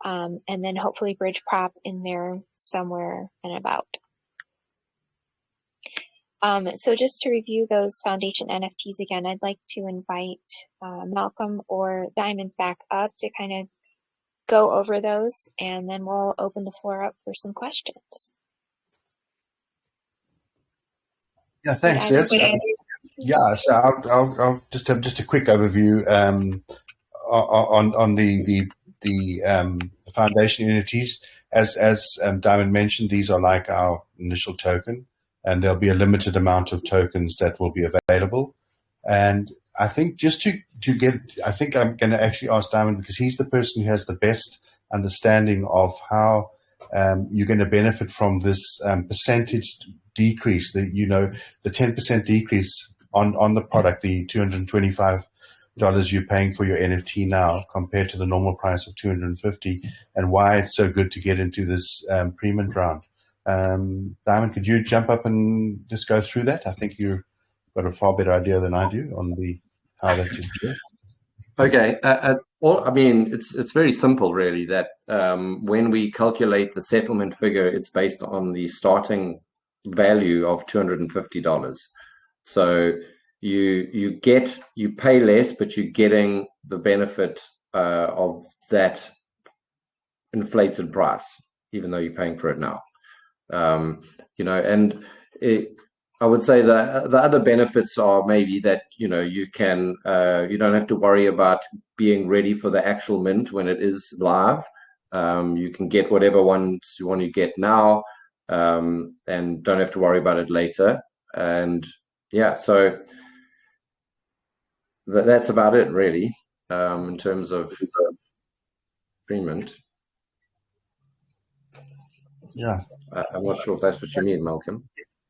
and then hopefully Bridge Prop in there somewhere and about. So just to review those foundation NFTs again, I'd like to invite Malcolm or Diamond back up to kind of go over those, and then we'll open the floor up for some questions. Yeah, thanks, Seb. Yeah, so I'll just have just a quick overview on the foundation entities. As Diamond mentioned, these are like our initial token, and there'll be a limited amount of tokens that will be available. And I think just to get, I think I'm going to actually ask Diamond, because he's the person who has the best understanding of how you're going to benefit from this percentage decrease. The 10% decrease on the product, the $225 you're paying for your NFT now compared to the normal price of $250, and why it's so good to get into this pre-mint round. Diamond, could you jump up and just go through that? I think you've got a far better idea than I do on how that should do. Okay. I mean, it's very simple, really, that when we calculate the settlement figure, it's based on the starting value of $250. So you pay less, but you're getting the benefit of that inflated price, even though you're paying for it now. I would say that the other benefits are maybe that you don't have to worry about being ready for the actual mint when it is live. You can get whatever ones you want to get now, and don't have to worry about it later. And yeah, so that's about it, really, in terms of pre-mint. Yeah, I'm not sure if that's what you mean, Malcolm.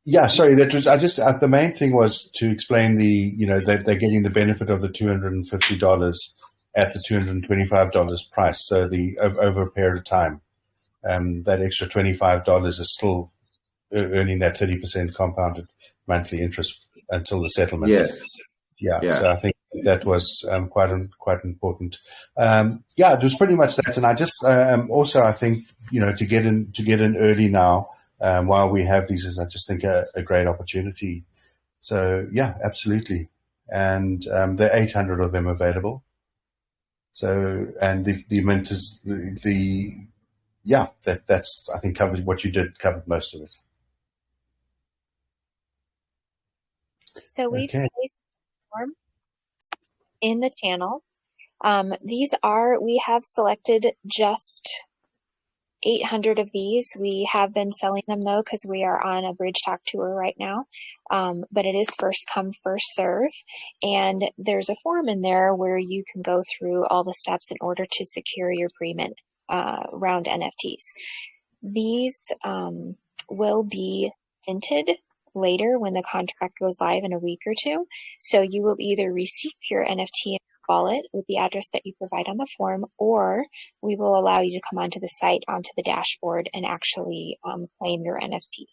Yeah, sorry. That was the main thing was to explain that they're getting the benefit of the $250 at the $225 price. So over a period of time, that extra $25 is still earning that 30% compounded monthly interest until the settlement. Yes. Yeah. So I think that was quite important. It was pretty much that. And I just also I think to get in early now. While we have these, is I just think a great opportunity. So yeah, absolutely. And there are 800 of them available. So, and the mint is that's I think covered what you did, covered most of it. So we've placed a form in the channel. We have selected just 800 of these. We have been selling them though, because we are on a BridgeTalk tour right now. But it is first come, first serve. And there's a form in there where you can go through all the steps in order to secure your pre-mint round NFTs. These will be minted later when the contract goes live in a week or two. So you will either receive your NFT wallet with the address that you provide on the form, or we will allow you to come onto the site, onto the dashboard, and actually claim your NFT.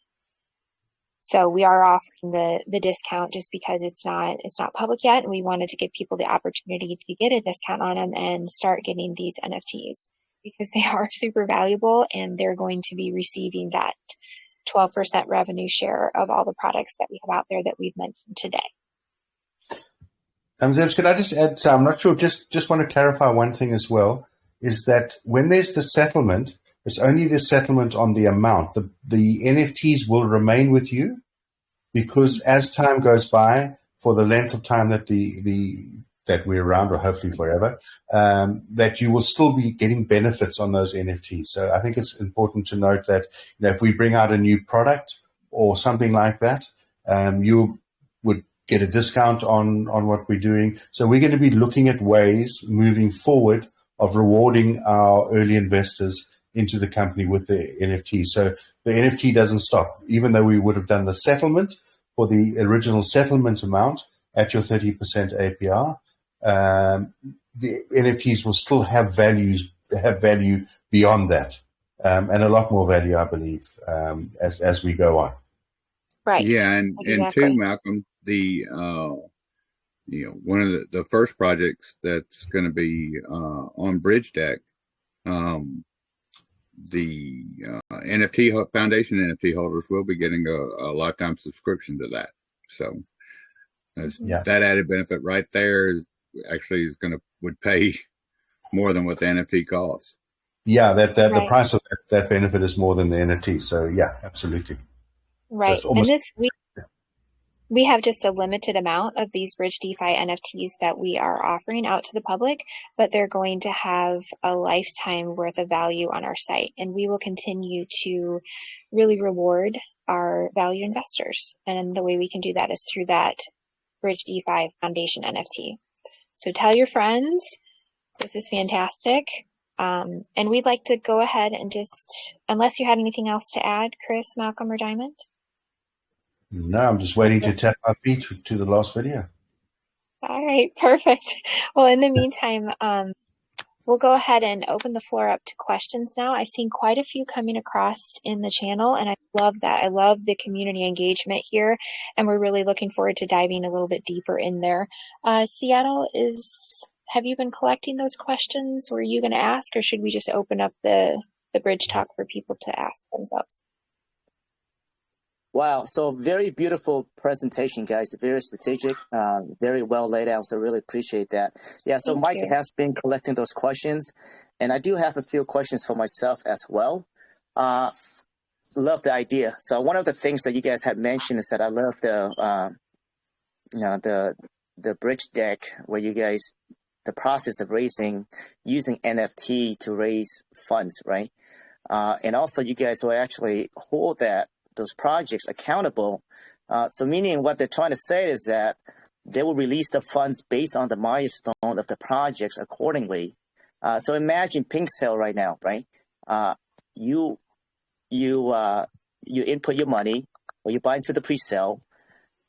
So we are offering the discount just because it's not public yet, and we wanted to give people the opportunity to get a discount on them and start getting these NFTs, because they are super valuable and they're going to be receiving that 12% revenue share of all the products that we have out there that we've mentioned today. Zebs, could I just add, so I'm not sure, just want to clarify one thing as well, is that when there's the settlement, it's only the settlement on the amount. The NFTs will remain with you, because as time goes by, for the length of time that that we're around, or hopefully forever, that you will still be getting benefits on those NFTs. So I think it's important to note that if we bring out a new product or something like that, you would get a discount on what we're doing. So we're going to be looking at ways moving forward of rewarding our early investors into the company with the NFT. So the NFT doesn't stop. Even though we would have done the settlement for the original settlement amount at your 30% APR, the NFTs will still have value beyond that, and a lot more value, I believe, as we go on. Right. Yeah, and too, Malcolm, one of the first projects that's going to be on BridgeDeck, the NFT Foundation NFT holders will be getting a lifetime subscription to that. So that added benefit right there would pay more than what the NFT costs. Yeah, the price of that benefit is more than the NFT. So yeah, absolutely. Right. And We have just a limited amount of these BridgeDefi NFTs that we are offering out to the public, but they're going to have a lifetime worth of value on our site. And we will continue to really reward our value investors. And the way we can do that is through that BridgeDefi Foundation NFT. So tell your friends, this is fantastic. And we'd like to go ahead and just, unless you had anything else to add, Chris, Malcolm, or Diamond? No, I'm just waiting to tap my feet to the last video. All right, perfect. Well, in the meantime, we'll go ahead and open the floor up to questions now. I've seen quite a few coming across in the channel, and I love that. I love the community engagement here, and we're really looking forward to diving a little bit deeper in there. Seattle, have you been collecting those questions? Were you going to ask, or should we just open up the BridgeTalk for people to ask themselves? Wow, so very beautiful presentation, guys. Very strategic, very well laid out. So really appreciate that. Yeah, so Mike has been collecting those questions, and I do have a few questions for myself as well. Love the idea. So one of the things that you guys had mentioned is that I love the bridge deck where you guys, the process of using NFT to raise funds, right? And also you guys will actually hold those projects accountable. So meaning what they're trying to say is that they will release the funds based on the milestone of the projects accordingly. So imagine Presale right now, right? You input your money or you buy into the Presale,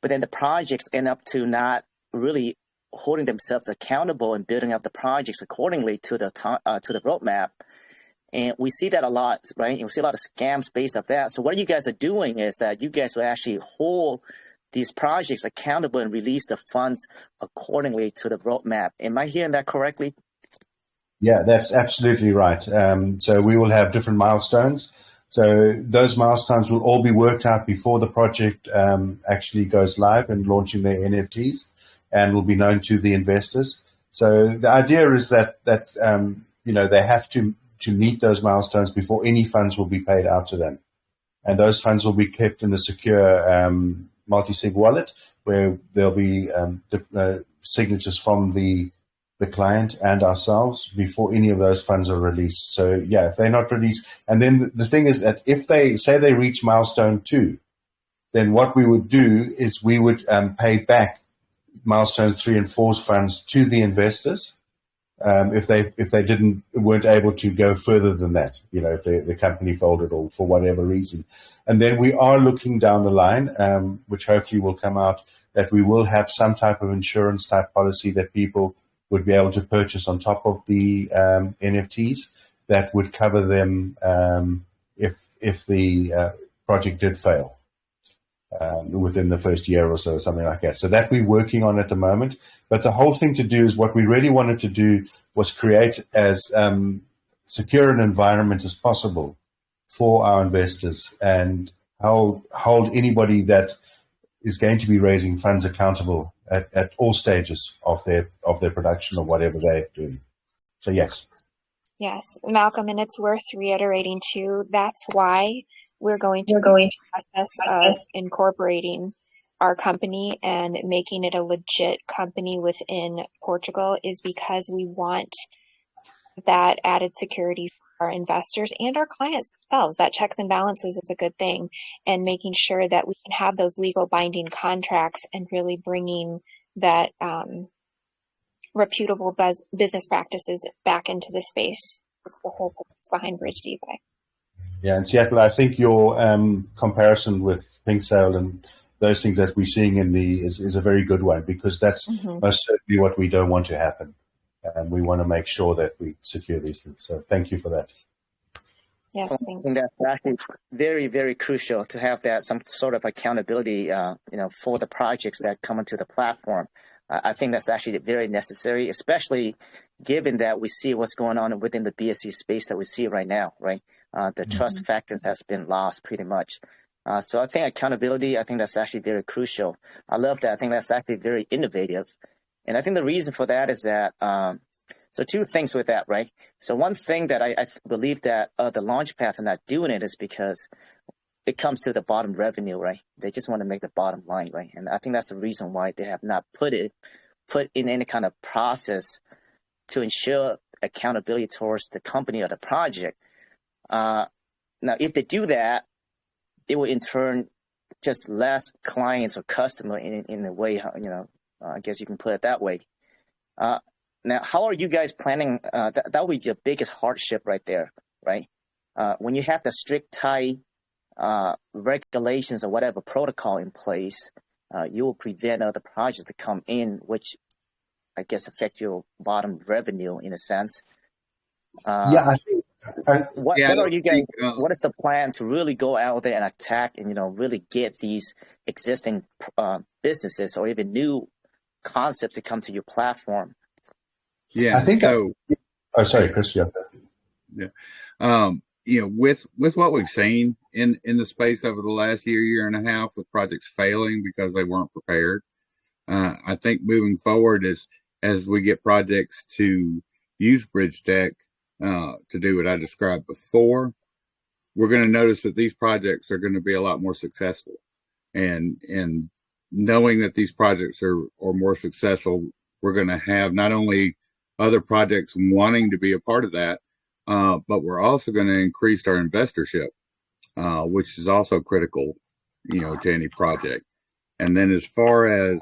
but then the projects end up to not really holding themselves accountable and building up the projects accordingly to the roadmap. And we see that a lot, right? And we see a lot of scams based off that. So what you guys are doing is that you guys will actually hold these projects accountable and release the funds accordingly to the roadmap. Am I hearing that correctly? Yeah, that's absolutely right. So we will have different milestones. So those milestones will all be worked out before the project actually goes live and launching their NFTs, and will be known to the investors. So the idea is that they have to meet those milestones before any funds will be paid out to them. And those funds will be kept in a secure multi-sig wallet where there'll be signatures from the client and ourselves before any of those funds are released. So yeah, if they're not released, and then the thing is that if they say they reach milestone 2, then what we would do is we would pay back milestone 3 and 4's funds to the investors. If they weren't able to go further than that, if the company folded or for whatever reason. And then we are looking down the line, which hopefully will come out, that we will have some type of insurance type policy that people would be able to purchase on top of the NFTs that would cover them if the project did fail within the first year or so, something like that. So that we're working on at the moment. But the whole thing to do is what we really wanted to do was create as secure an environment as possible for our investors and hold anybody that is going to be raising funds accountable at all stages of their production or whatever they're doing. So yes. Yes, Malcolm, and it's worth reiterating too. That's why we're going to process of incorporating our company and making it a legit company within Portugal, is because we want that added security for our investors and our clients themselves. That checks and balances is a good thing, and making sure that we can have those legal binding contracts and really bringing that reputable business practices back into the space. That's the whole purpose behind BridgeDefi. Yeah, in Seattle, I think your comparison with Presale and those things that we're seeing is a very good one, because that's most certainly what we don't want to happen. And we want to make sure that we secure these things. So thank you for that. Yes, thanks. I think that's actually very, very crucial to have that some sort of accountability, for the projects that come into the platform. I think that's actually very necessary, especially given that we see what's going on within the BSC space that we see right now, right? The trust factors has been lost pretty much. So I think accountability, I think that's actually very crucial. I love that. I think that's actually very innovative. And I think the reason for that is that, so two things with that, right? So one thing that I believe that the launch pads are not doing it is because it comes to the bottom revenue, right? They just want to make the bottom line, right? And I think that's the reason why they have not put in any kind of process to ensure accountability towards the company or the project. Now, if they do that, it will in turn just less clients or customer in a way, I guess you can put it that way. Now, how are you guys planning? That would be your biggest hardship right there, right? When you have the strict, tight regulations or whatever protocol in place, you will prevent other projects to come in, which I guess affect your bottom revenue in a sense. Yeah, I think. What are you guys? What is the plan to really go out there and attack and really get these existing businesses or even new concepts to come to your platform? Yeah, I think so. Oh, sorry, Chris. Yeah. With what we've seen in the space over the last year and a half, with projects failing because they weren't prepared, I think moving forward as we get projects to use BridgeTalk to do what I described before, we're going to notice that these projects are going to be a lot more successful, and knowing that these projects are more successful, we're going to have not only other projects wanting to be a part of that, but we're also going to increase our investorship, which is also critical, to any project. And then as far as,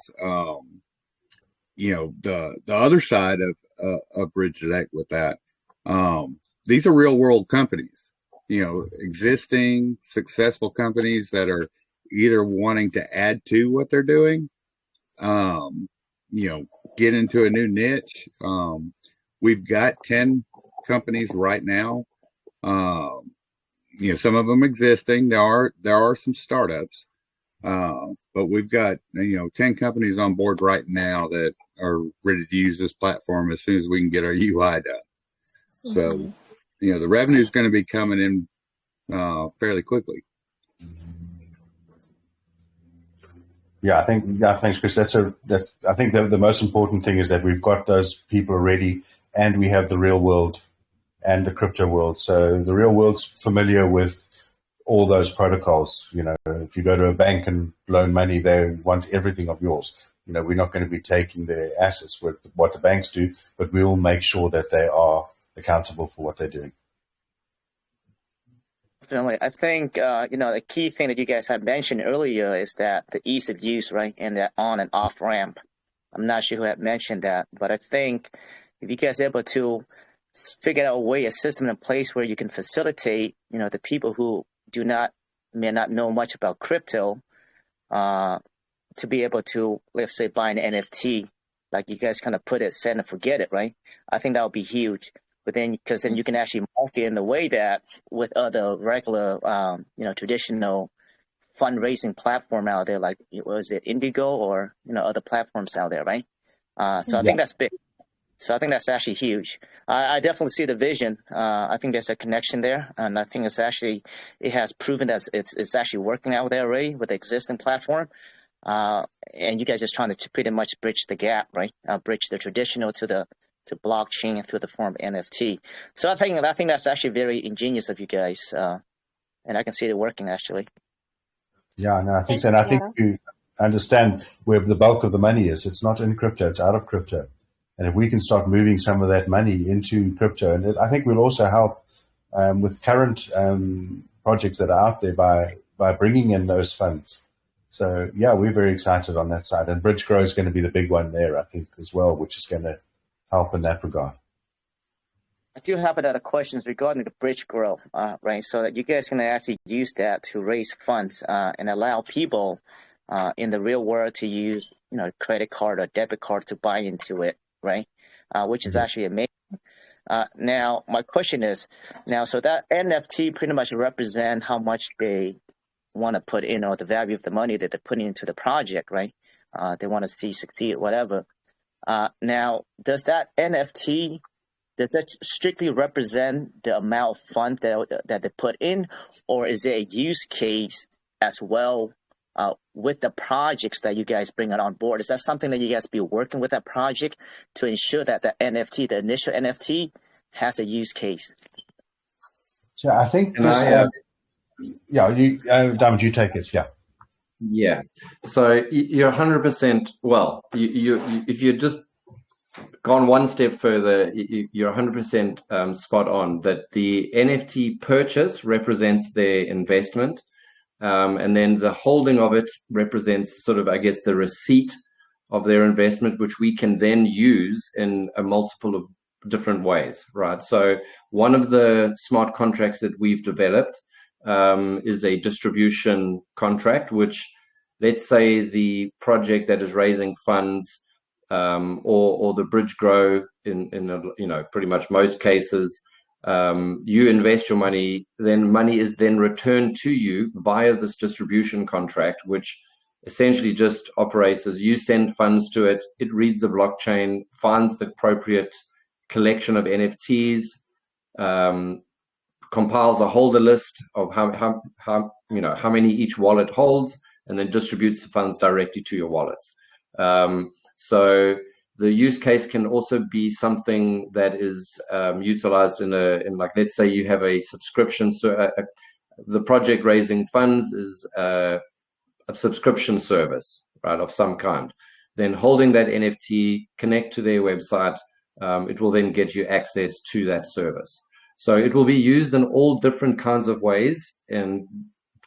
the other side of BridgeTalk with that, these are real world companies, existing successful companies that are either wanting to add to what they're doing, get into a new niche. We've got 10 companies right now. Some of them existing. There are some startups, but we've got 10 companies on board right now that are ready to use this platform as soon as we can get our UI done. So, the revenue is going to be coming in fairly quickly. Yeah, thanks, Chris. I think the most important thing is that we've got those people ready, and we have the real world and the crypto world. So the real world's familiar with all those protocols. If you go to a bank and loan money, they want everything of yours. We're not going to be taking their assets with what the banks do, but we will make sure that they are accountable for what they're doing. Definitely. I think, the key thing that you guys had mentioned earlier is that the ease of use, right? And the on and off ramp. I'm not sure who had mentioned that, but I think if you guys are able to figure out a system in place where you can facilitate, the people who may not know much about crypto, to be able to, let's say, buy an NFT, like you guys kind of put it, set and forget it, right? I think that would be huge. But because then you can actually market in the way that with other regular, traditional fundraising platform out there, like was it Indigo or other platforms out there, right? So I think that's big. So I think that's actually huge. I definitely see the vision. I think there's a connection there, and I think it has proven that it's actually working out there already with the existing platform. And you guys just trying to pretty much bridge the gap, right? Bridge the traditional to blockchain through the form of NFT. So I think that's actually very ingenious of you guys, and I can see it working actually. Yeah, no, I think so. And I think you understand where the bulk of the money is. It's not in crypto; it's out of crypto. And if we can start moving some of that money into crypto, and I think we'll also help with current projects that are out there by bringing in those funds. So yeah, we're very excited on that side, and Bridge Grow is going to be the big one there, I think, as well, which is going to help in that regard. I do have another questions regarding the Bridge Grow, right? So that you guys can actually use that to raise funds and allow people in the real world to use, credit card or debit card to buy into it, right? Which is actually amazing. Now, my question is, so that NFT pretty much represent how much they want to put in, or the value of the money that they're putting into the project, right? They want to see succeed, whatever. Now, does that NFT, does that strictly represent the amount of funds that they put in, or is it a use case as well with the projects that you guys bring on board? Is that something that you guys be working with that project to ensure that the NFT, the initial NFT, has a use case? Yeah, I think. Yeah, Diamond, you take it. Yeah. Yeah. So you're 100%. Well, if you're just gone one step further, you're 100% spot on that the NFT purchase represents their investment. And then the holding of it represents sort of, I guess, the receipt of their investment, which we can then use in a multiple of different ways, right? So one of the smart contracts that we've developed is a distribution contract, which, let's say the project that is raising funds or the bridge grow in pretty much most cases, you invest your money, then money is then returned to you via this distribution contract, which essentially just operates as you send funds to it, it reads the blockchain, finds the appropriate collection of NFTs, compiles a holder list of how many each wallet holds, and then distributes the funds directly to your wallets. So the use case can also be something that is utilized in like, let's say you have a subscription. So the project raising funds is a subscription service, right, of some kind. Then holding that NFT, connect to their website, it will then get you access to that service. So it will be used in all different kinds of ways in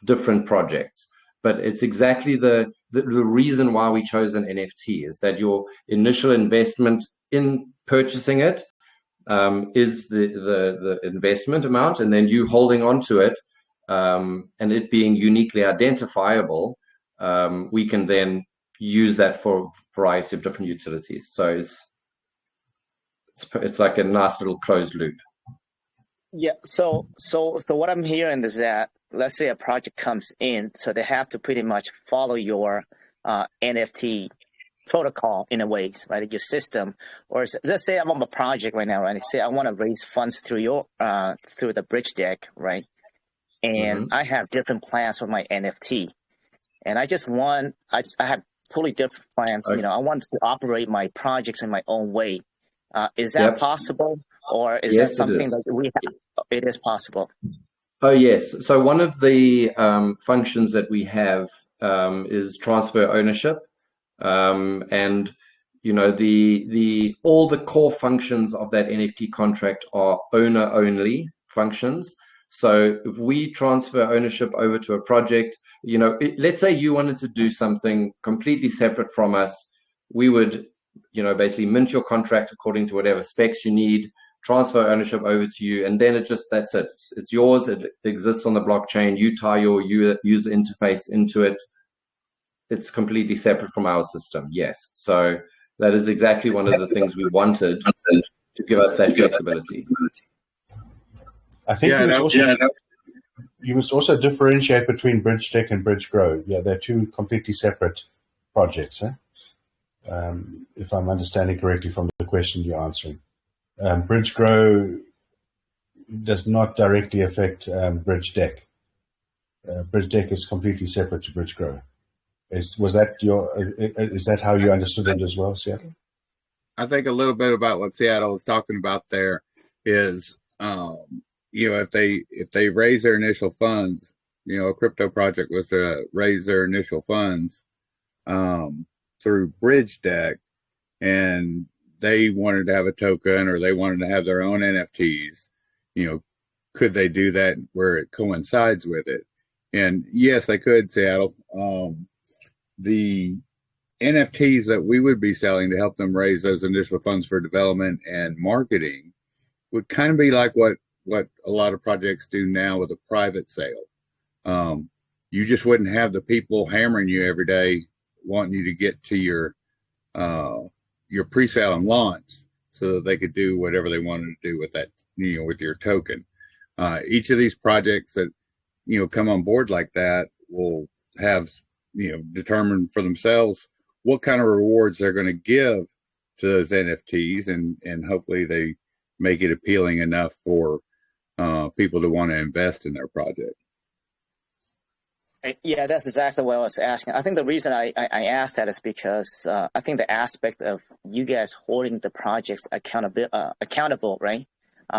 different projects. But it's exactly the reason why we chose an NFT is that your initial investment in purchasing it is the investment amount, and then you holding on to it and it being uniquely identifiable, we can then use that for a variety of different utilities. So it's like a nice little closed loop. Yeah. So what I'm hearing is that, let's say a project comes in, so they have to pretty much follow your NFT protocol in a way, right? Your system, or let's say I'm on a project right now, right? I say I want to raise funds through through the bridge deck, right? And I have different plans for my NFT, and I have totally different plans. Okay. I want to operate my projects in my own way. Is that possible, or is that something that we have? It is possible. Oh, yes. So one of the functions that we have is transfer ownership. And, all the core functions of that NFT contract are owner-only functions. So if we transfer ownership over to a project, let's say you wanted to do something completely separate from us, we would, basically mint your contract according to whatever specs you need, transfer ownership over to you, and then that's it. It's yours. It exists on the blockchain. You tie your user interface into it. It's completely separate from our system. Yes. So that is exactly one of the things we wanted to give us that flexibility. I think you must also differentiate between BridgeTalk and BridgeGrow. Yeah, they're two completely separate projects, if I'm understanding correctly from the question you're answering. BridgeGrow does not directly affect BridgeDeck. BridgeDeck is completely separate to BridgeGrow. Is that how you understood it as well, Seattle? I think a little bit about what Seattle was talking about there is, if they raise their initial funds, a crypto project was to raise their initial funds through BridgeDeck, and they wanted to have a token or they wanted to have their own NFTs, could they do that where it coincides with it? And yes, they could, Seattle. The NFTs that we would be selling to help them raise those initial funds for development and marketing would kind of be like what a lot of projects do now with a private sale. You just wouldn't have the people hammering you every day wanting you to get to your pre-sale and launch so that they could do whatever they wanted to do with that, with your token. Each of these projects that, come on board like that will have, determine for themselves what kind of rewards they're going to give to those NFTs, and hopefully they make it appealing enough for people to want to invest in their project. Yeah, that's exactly what I was asking. I think the reason I asked that is because I think the aspect of you guys holding the projects accountable, right?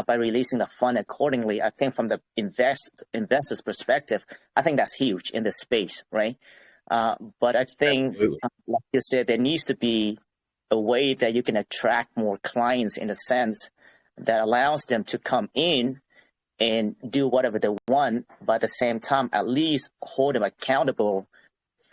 by releasing the fund accordingly. I think from the investor's perspective, I think that's huge in this space, right? But I think, like you said, there needs to be a way that you can attract more clients in a sense that allows them to come in and do whatever they want, but at the same time, at least hold them accountable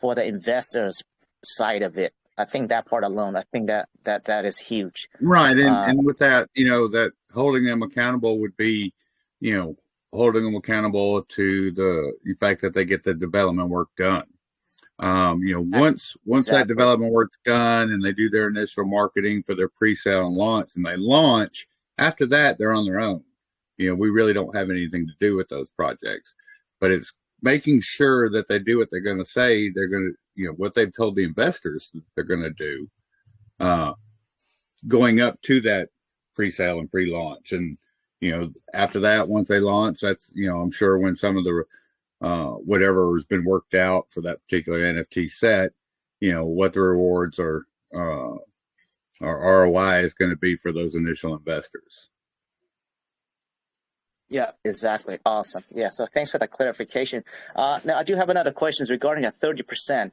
for the investors' side of it. I think that part alone, I think that is huge. Right. And with that, that holding them accountable would be, holding them accountable to the fact that they get the development work done. Once that development work's done and they do their initial marketing for their pre-sale and launch, and they launch, after that, they're on their own. We really don't have anything to do with those projects, but it's making sure that they do what they're going to say they're going to, what they've told the investors that they're going to do, going up to that pre-sale and pre-launch. And, after that, once they launch, that's, I'm sure when some of the, whatever has been worked out for that particular NFT set, what the rewards are, or ROI is going to be for those initial investors. Yeah, exactly. Awesome. Yeah. So thanks for that clarification. Now I do have another question regarding a 30%.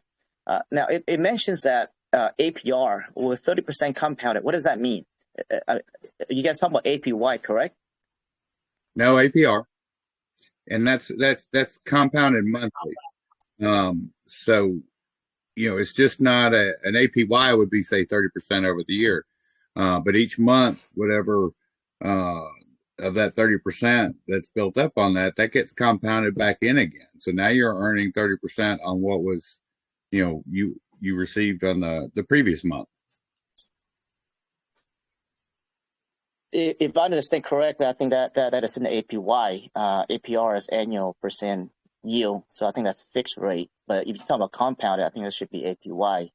Now it mentions that APR with 30% compounded. What does that mean? You guys talking about APY, correct? No, APR, and that's compounded monthly. So it's just not an APY would be say 30% over the year, but each month, whatever of that 30% that's built up on that gets compounded back in again. So now you're earning 30% on what was, you received on the previous month. If I understand correctly, I think that is an APY. APR is annual percent yield, so I think that's fixed rate. But if you talk about compounded, I think it should be APY.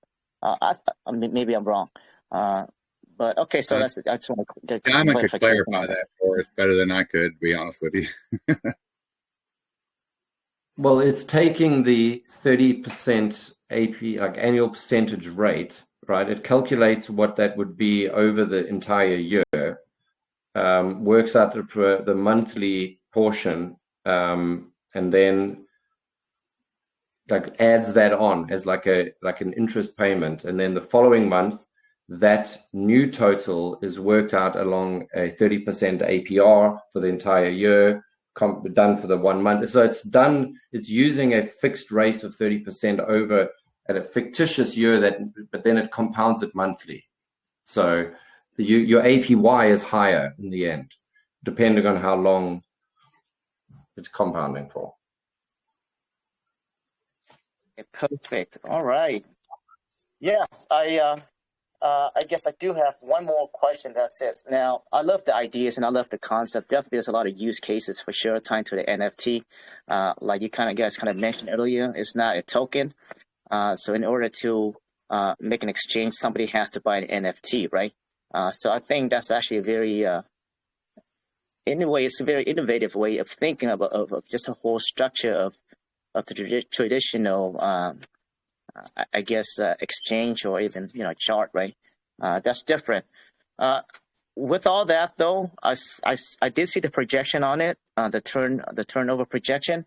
Maybe I'm wrong. But okay, so that's. I just want to Diamond could clarify that for us better than I could, to be honest with you. Well, it's taking the 30% AP, like annual percentage rate, right? It calculates what that would be over the entire year, works out the monthly portion, and then like adds that on as like an interest payment, and then the following month, that new total is worked out along a 30% APR for the entire year, done for the 1 month. So it's using a fixed rate of 30% over at a fictitious year but then it compounds it monthly. So your APY is higher in the end, depending on how long it's compounding for. Perfect. All right. Yeah, I guess I do have one more question. That's it. Now, I love the ideas and I love the concept. Definitely, there's a lot of use cases for sure tied to the NFT. Like you guys mentioned earlier, it's not a token. So in order to make an exchange, somebody has to buy an NFT, right? So I think that's actually a very, in a way, it's a very innovative way of thinking of just a whole structure of the traditional. I guess exchange or even chart, right? That's different. With all that though, I did see the projection on it, the turnover projection.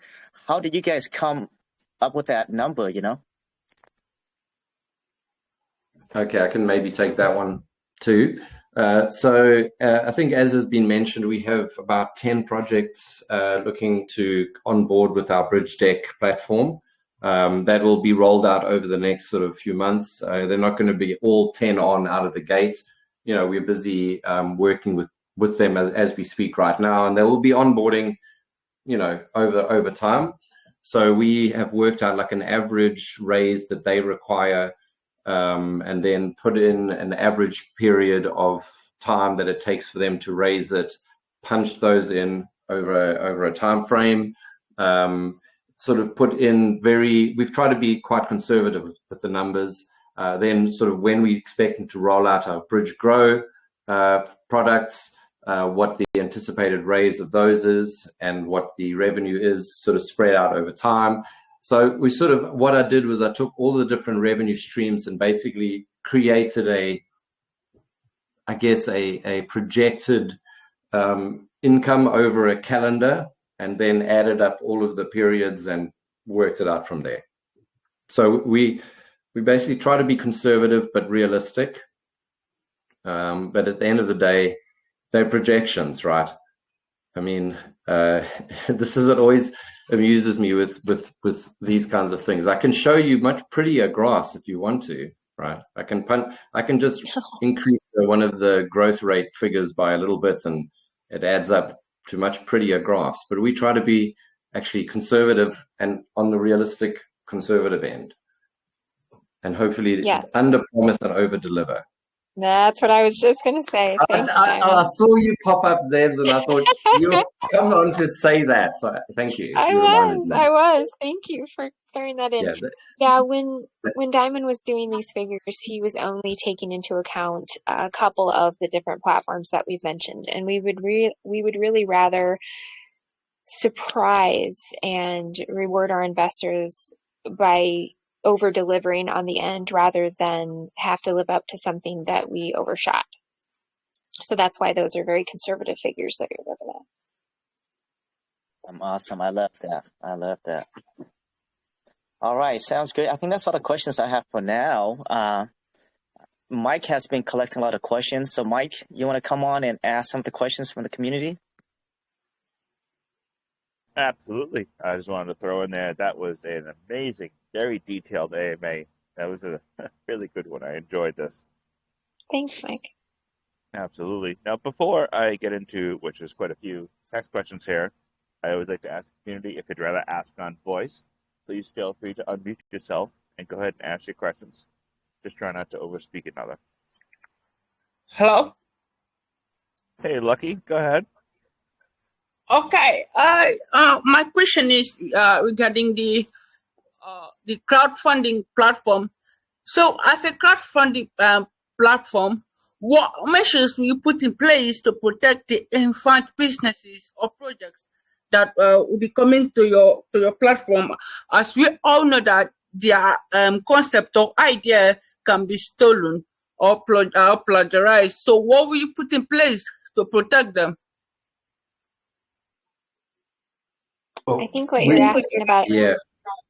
How did you guys come up with that number? Okay, I can maybe take that one too. So I think, as has been mentioned, we have about 10 projects looking to onboard with our BridgeTalk platform. That will be rolled out over the next sort of few months. They're not going to be all 10 on out of the gate. We're busy working with them as we speak right now, and they will be onboarding, over time. So we have worked out like an average raise that they require, and then put in an average period of time that it takes for them to raise it, punch those in over a time frame. Sort of put in we've tried to be quite conservative with the numbers. Then sort of when we expect to roll out our Bridge Grow products, what the anticipated raise of those is and what the revenue is sort of spread out over time. So what I did was I took all the different revenue streams and basically created a projected income over a calendar and then added up all of the periods and worked it out from there. So we basically try to be conservative but realistic. But at the end of the day, they're projections, right? I mean, this is what always amuses me with these kinds of things. I can show you much prettier graphs if you want to, right? I can just increase one of the growth rate figures by a little bit, and it adds up to much prettier graphs. But we try to be actually conservative and on the realistic conservative end, and hopefully under promise and over deliver. That's what I was just going to say. Thanks, I saw you pop up, Zebs, and I thought you'll come on to say that. So thank you. I was. Thank you for clearing that in. Yeah, when Diamond was doing these figures, he was only taking into account a couple of the different platforms that we've mentioned, and we would really rather surprise and reward our investors by over delivering on the end rather than have to live up to something that we overshot. So that's why those are very conservative figures that you're looking at. Awesome. I love that. All right. Sounds good. I think that's all the questions I have for now. Mike has been collecting a lot of questions. So Mike, you want to come on and ask some of the questions from the community? Absolutely. I just wanted to throw in there, that was an amazing, very detailed AMA. That was a really good one. I enjoyed this. Thanks, Mike. Absolutely. Now, before I get into, which is quite a few text questions here, I would like to ask the community if you'd rather ask on voice. Please feel free to unmute yourself and go ahead and ask your questions. Just try not to overspeak another. Hello? Hey, Lucky, go ahead. Okay, my question is regarding the crowdfunding platform. So, as a crowdfunding platform, what measures will you put in place to protect the infant businesses or projects that will be coming to your platform? As we all know that their concept or idea can be stolen or plagiarized. So, what will you put in place to protect them? I think what you're asking about. Yeah.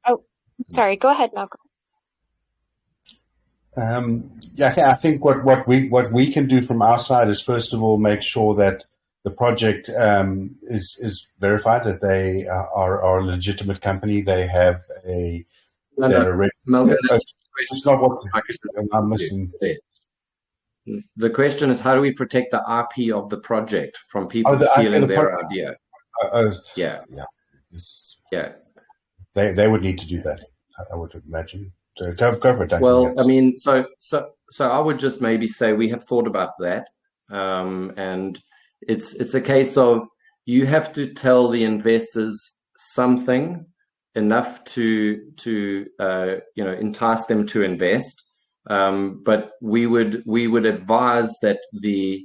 Oh, sorry. Go ahead, Malcolm. I think what we can do from our side is, first of all, make sure that the project is verified, that they are a legitimate company. They have a. Malcolm, it's not what I'm missing. The question is, how do we protect the IP of the project from people stealing their idea? Yeah. They would need to do that, I would imagine. So go for it. Well, I mean, so I would just maybe say we have thought about that, and it's a case of you have to tell the investors something enough to entice them to invest. But we would advise that the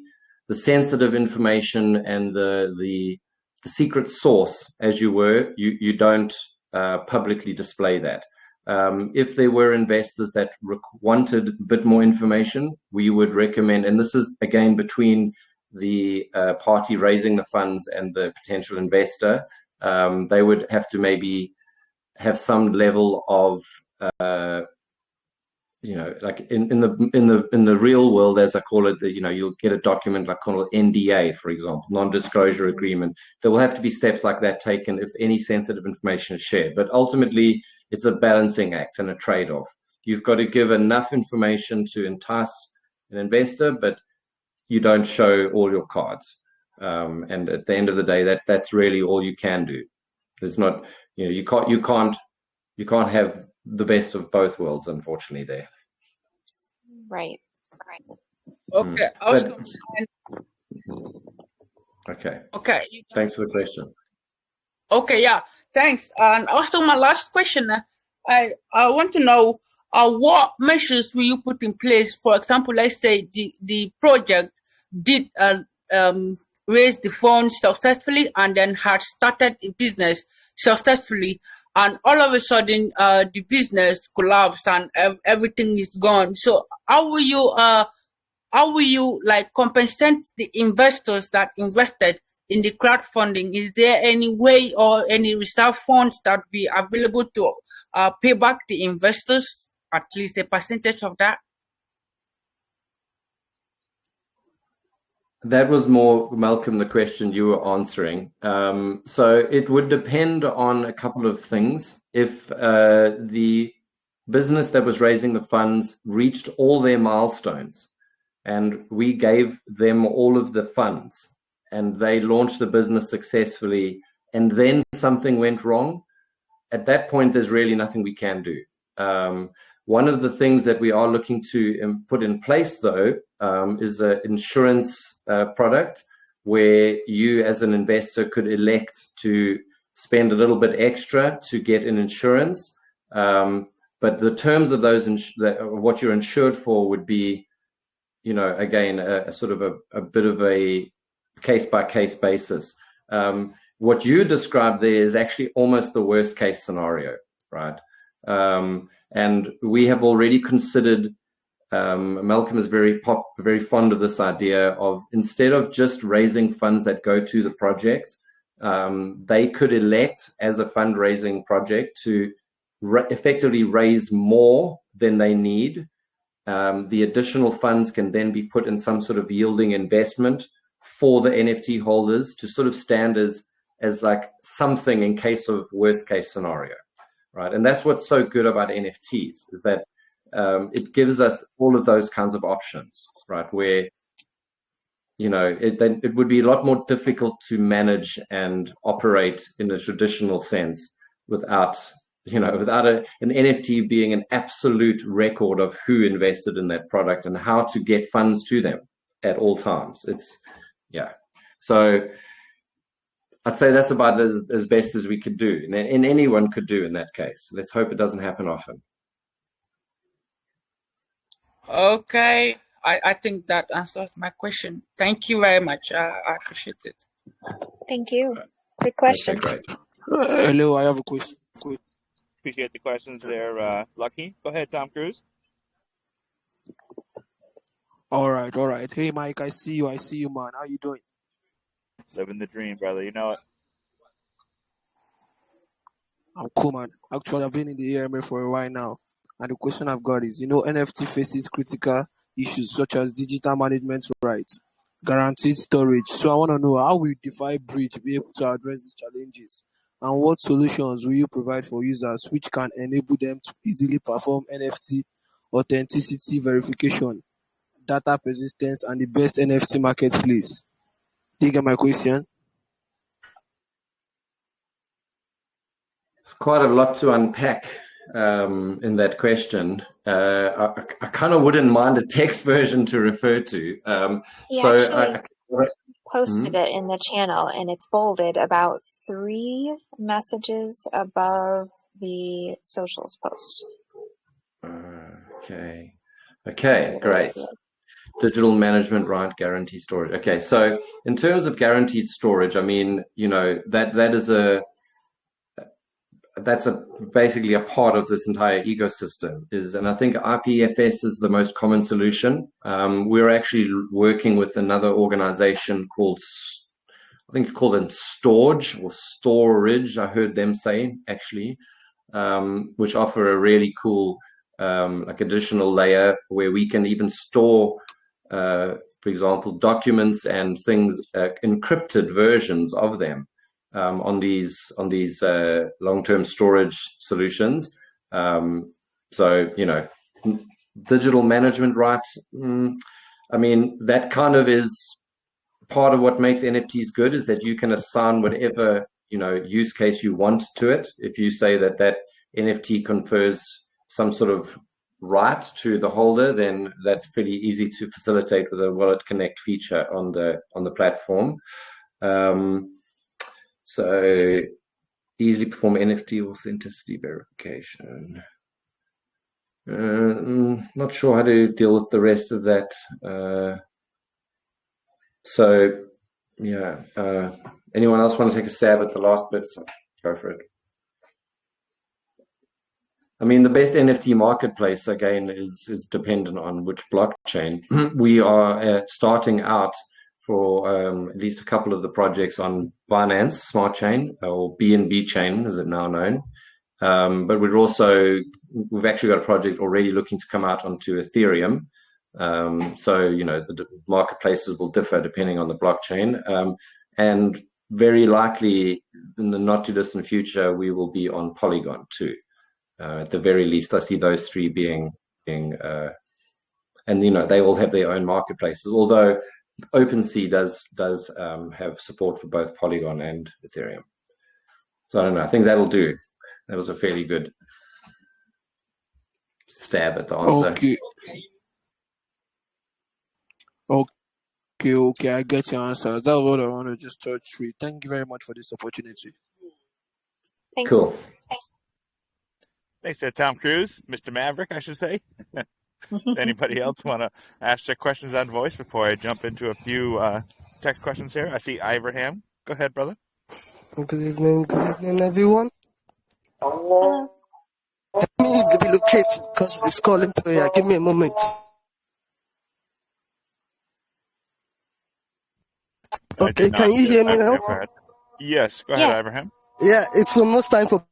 sensitive information and the secret source, as you don't publicly display that. If there were investors that wanted a bit more information, we would recommend, and this is again between the party raising the funds and the potential investor, they would have to maybe have some level of like in the real world, as I call it, you'll get a document like called NDA, for example, non-disclosure agreement. There will have to be steps like that taken if any sensitive information is shared. But ultimately, it's a balancing act and a trade-off. You've got to give enough information to entice an investor, but you don't show all your cards. And at the end of the day, that's really all you can do. There's not, you can't have the best of both worlds, unfortunately, there. Right. Okay. Okay. Thanks for the question. Okay, yeah, thanks. And also my last question, I want to know what measures will you put in place? For example, let's say the project did raise the funds successfully and then had started a business successfully, and all of a sudden the business collapsed and everything is gone. So how will you like compensate the investors that invested in the crowdfunding, is there any way or any reserve funds that be available to pay back the investors, at least a percentage of that? That was more, Malcolm, the question you were answering. So it would depend on a couple of things. If the business that was raising the funds reached all their milestones and we gave them all of the funds and they launched the business successfully and then something went wrong, at that point, there's really nothing we can do. One of the things that we are looking to put in place, though, is an insurance product where you as an investor could elect to spend a little bit extra to get an insurance. But the terms of those, what you're insured for would be, you know, again, a sort of a bit of a case-by-case basis. What you described there is actually almost the worst case scenario, right? And we have already considered, Malcolm is very fond of this idea of, instead of just raising funds that go to the project, they could elect as a fundraising project to effectively raise more than they need. The additional funds can then be put in some sort of yielding investment for the NFT holders to sort of stand as like something in case of worst case scenario, right? And that's what's so good about NFTs, is that it gives us all of those kinds of options, right? Where, you know, it would be a lot more difficult to manage and operate in a traditional sense without, you know, without an NFT being an absolute record of who invested in that product and how to get funds to them at all times. It's, yeah. So I'd say that's about as best as we could do, and anyone could do in that case. Let's hope it doesn't happen often. Okay, I think that answers my question. Thank you very much. I appreciate it. Thank you. Good questions. Okay, great. Hello, I have a question. Appreciate the questions there, Lucky. Go ahead, Tom Cruise. All right. Hey, Mike, I see you, man. How you doing? Living the dream, brother. You know it. I'm cool, man. Actually, I've been in the AMA for a while now. And the question I've got is, you know, NFT faces critical issues such as digital management rights, guaranteed storage. So I want to know, how will DeFi Bridge be able to address these challenges? And what solutions will you provide for users which can enable them to easily perform NFT authenticity verification, data persistence, and the best NFT marketplace? Do you get my question? It's quite a lot to unpack in that question. I kind of wouldn't mind a text version to refer to. He so actually posted it in the channel, and it's bolded about 3 messages above the socials post. Okay, great. Digital management right, guaranteed storage. Okay, so in terms of guaranteed storage, I mean, you know, that's basically a part of this entire ecosystem and I think IPFS is the most common solution. We're actually working with another organization called, I think it's called Storage or Storage, I heard them say actually, which offer a really cool like additional layer where we can even store, for example, documents and things, encrypted versions of them on these long-term storage solutions. So, you know, digital management rights, I mean, that kind of is part of what makes NFTs good, is that you can assign whatever, you know, use case you want to it. If you say that NFT confers some sort of right to the holder, then that's pretty easy to facilitate with a Wallet Connect feature on the platform. So easily perform NFT authenticity verification. Not sure how to deal with the rest of that. So yeah, anyone else want to take a stab at the last bits? Go for it. I mean, the best NFT marketplace, again, is dependent on which blockchain. We are starting out at least a couple of the projects on Binance Smart Chain, or BNB Chain, as it's now known. But we've actually got a project already looking to come out onto Ethereum. So, the marketplaces will differ depending on the blockchain. And very likely in the not too distant future, we will be on Polygon too. At the very least, I see those three being and they all have their own marketplaces. Although OpenSea does have support for both Polygon and Ethereum. So I don't know. I think that'll do. That was a fairly good stab at the answer. Okay, I get your answer. That's what I want to just touch with. Thank you very much for this opportunity. Thanks. Cool. Thanks to Tom Cruise, Mr. Maverick, I should say. Anybody else want to ask their questions on voice before I jump into a few text questions here? I see Ibrahim. Go ahead, brother. Good evening, everyone. Hello. Let me relocate because it's calling prayer. Give me a moment. Okay, can you hear me now? Yes, go ahead, Ibrahim. Yeah, it's almost time for.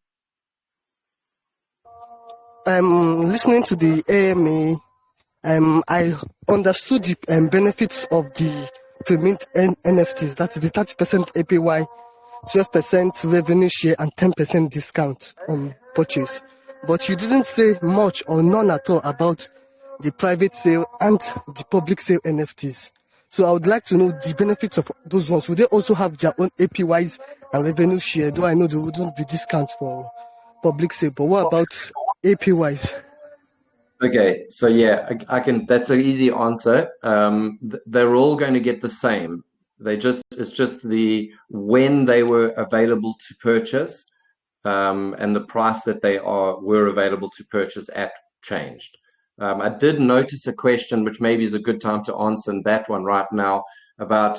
I'm listening to the AMA. I understood the benefits of the pre-mint NFTs. That's the 30% APY, 12% revenue share, and 10% discount on purchase. But you didn't say much or none at all about the private sale and the public sale NFTs. So I would like to know the benefits of those ones. Will they also have their own APYs and revenue share? Though I know there wouldn't be discounts for public sale, but what about APYs? Okay, so yeah, I can. That's an easy answer. They're all going to get the same. It's just when they were available to purchase, and the price that they were available to purchase at changed. I did notice a question, which maybe is a good time to answer that one right now, about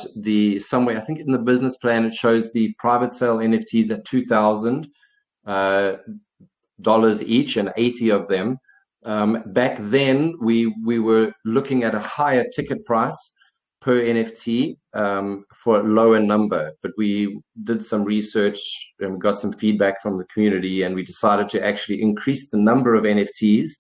somewhere, I think in the business plan, it shows the private sale NFTs at $2,000 each, and 80 of them. Back then, we were looking at a higher ticket price per NFT for a lower number, but we did some research and got some feedback from the community, and we decided to actually increase the number of NFTs.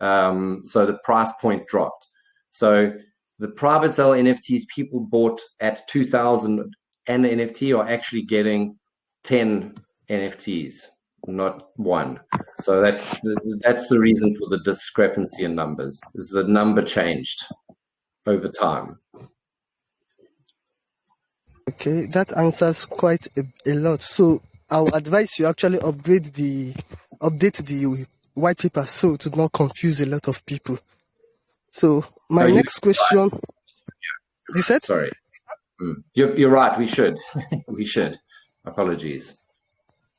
So the price point dropped. So the private sale NFTs people bought at 2,000 an NFT are actually getting 10 NFTs, not one. So that's the reason for the discrepancy in numbers, is the number changed over time. Okay, that answers quite a lot. So I'll advise you actually update the white paper so to not confuse a lot of people. So my next question, you said? Sorry. You're right, we should. We should. Apologies.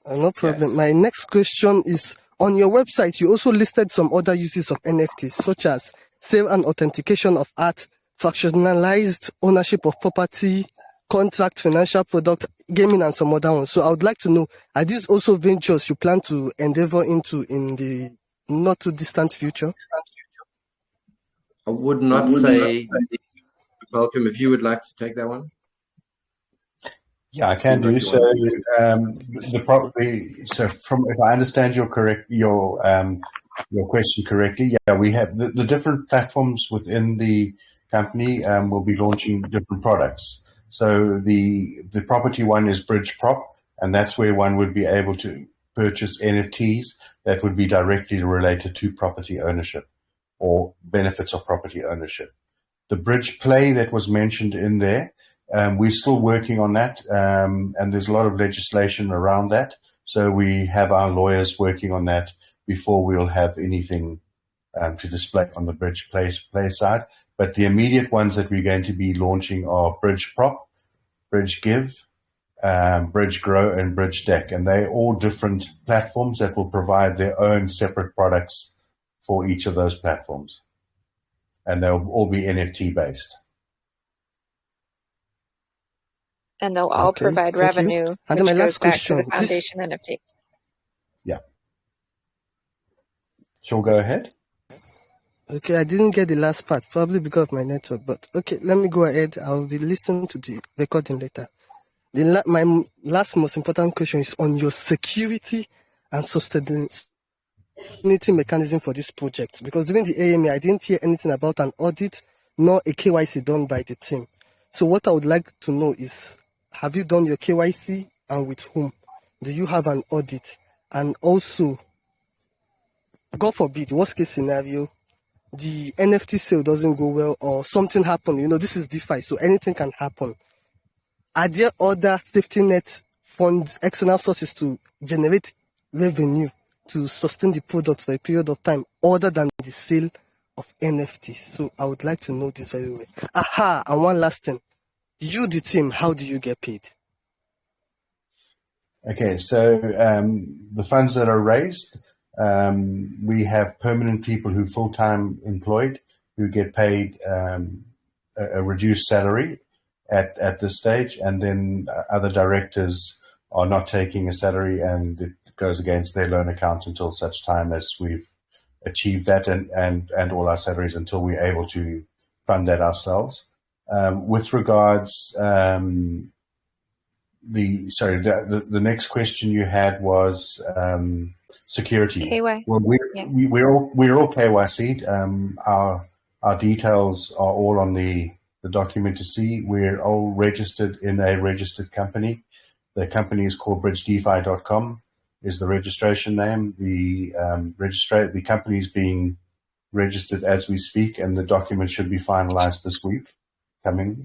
No problem. Yes. My next question is, on your website, you also listed some other uses of NFTs, such as sale and authentication of art, fractionalized ownership of property, contract, financial product, gaming, and some other ones. So I would like to know, are these also ventures you plan to endeavor into in the not too distant future? I would not say. Welcome, if you would like to take that one. Yeah, I can do so. So from, if I understand your question correctly, yeah, we have the different platforms within the company will be launching different products. So the property one is BridgeProp, and that's where one would be able to purchase NFTs that would be directly related to property ownership or benefits of property ownership. The Bridge Play that was mentioned in there, we're still working on that, and there's a lot of legislation around that. So we have our lawyers working on that before we'll have anything to display on the Bridge Play side. But the immediate ones that we're going to be launching are BridgeProp, BridgeGive, BridgeGrow, and BridgeDeck. And they're all different platforms that will provide their own separate products for each of those platforms. And they'll all be NFT based. And they'll all provide revenue, and which my goes back question, to the foundation NFT. Yeah. Shall we go ahead? Okay, I didn't get the last part, probably because of my network. But okay, let me go ahead. I'll be listening to the recording later. My last most important question is on your security and sustainability mechanism for this project. Because during the AMA, I didn't hear anything about an audit nor a KYC done by the team. So what I would like to know is, have you done your KYC and with whom? Do you have an audit? And also, God forbid, worst case scenario, the NFT sale doesn't go well or something happen. This is DeFi, so anything can happen. Are there other safety net funds, external sources to generate revenue to sustain the product for a period of time other than the sale of NFTs? So I would like to know this very well. Aha, and one last thing. You, the team, how do you get paid? Okay, so the funds that are raised, we have permanent people who full-time employed who get paid a reduced salary at this stage, and then other directors are not taking a salary, and it goes against their loan account until such time as we've achieved that and all our salaries until we're able to fund that ourselves. With regards, the next question you had was security. KY. Well, Yes. we're all KYC'd. Our details are all on the document to see. We're all registered in a registered company. The company is called BridgeDefi.com is the registration name. The company is being registered as we speak, and the document should be finalized this week coming.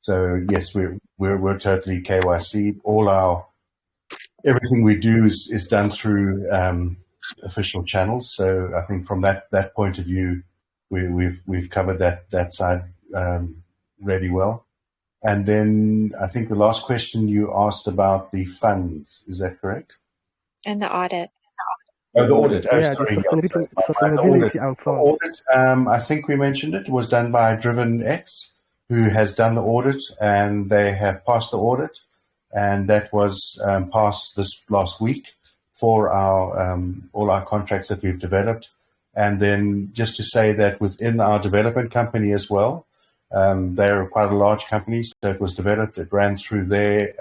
So yes, we're totally KYC. Everything we do is done through official channels. So I think from that point of view, we've covered that side really well. And then I think the last question you asked about the funds, is that correct? And the audit. Oh, the audit. Oh, Yeah, sorry. the sustainability, The audit. and The funds. audit, I think we mentioned it, was done by DrivenX, who has done the audit, and they have passed the audit, and that was passed this last week for all our contracts that we've developed. And then just to say that within our development company as well, they're quite a large company, so it was developed. It ran through their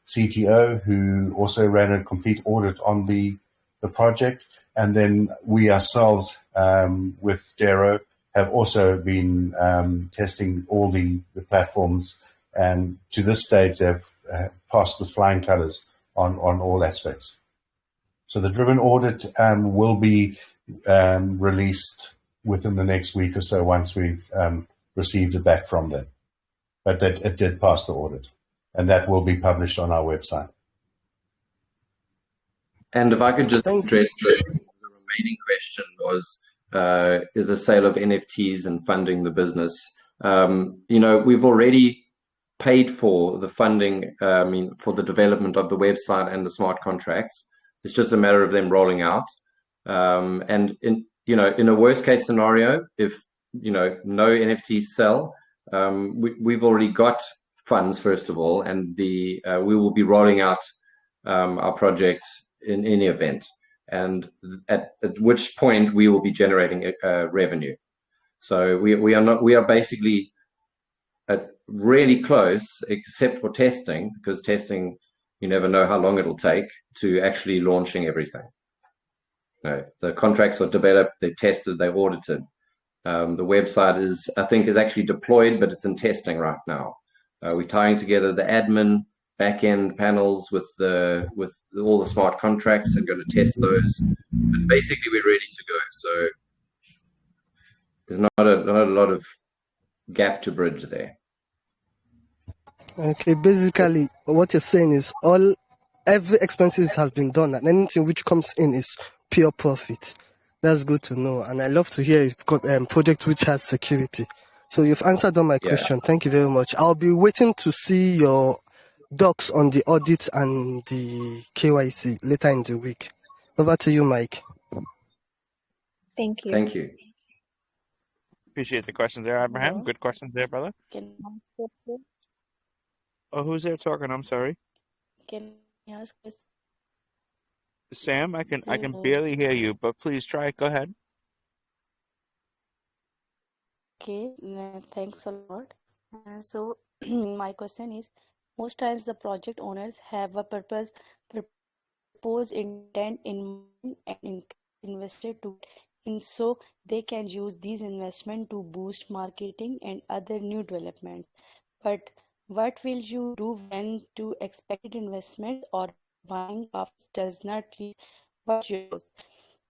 CTO, who also ran a complete audit on the project. And then we ourselves, with Dero, have also been testing all the platforms, and to this stage they've passed with flying colors on all aspects. So the Driven audit will be released within the next week or so once we've received it back from them. But that it did pass the audit, and that will be published on our website. And if I could just address the remaining question was the sale of NFTs and funding the business. We've already paid for the funding, for the development of the website and the smart contracts. It's just a matter of them rolling out. And in a worst case scenario, if no NFTs sell, we've already got funds first of all, and we will be rolling out our project in any event, and at which point we will be generating revenue. So we are basically really close, except for testing, because testing, you never know how long it'll take, to actually launching everything. The contracts are developed, they're tested, they're audited. The website is actually deployed, but it's in testing right now. We're tying together the admin back-end panels with all the smart contracts and going to test those. And basically, we're ready to go. So there's not a lot of gap to bridge there. Okay, basically, what you're saying is every expenses has been done, and anything which comes in is pure profit. That's good to know, and I love to hear a project which has security. So you've answered all my question. Thank you very much. I'll be waiting to see your docs on the audit and the KYC later in the week. Over to you, Mike. Thank you. Thank you. Appreciate the questions there, Abraham. Hello? Good questions there, brother. Can I ask question? Oh, who's there talking? I'm sorry. Can I ask question? Sam, I can Hello. barely hear you, but please try. Go ahead. Okay, thanks a lot. So my question is, most times the project owners have a purpose intent in mind and encourage investor to in so they can use these investment to boost marketing and other new developments. But what will you do when to expected investment or buying of does not reach what you propose?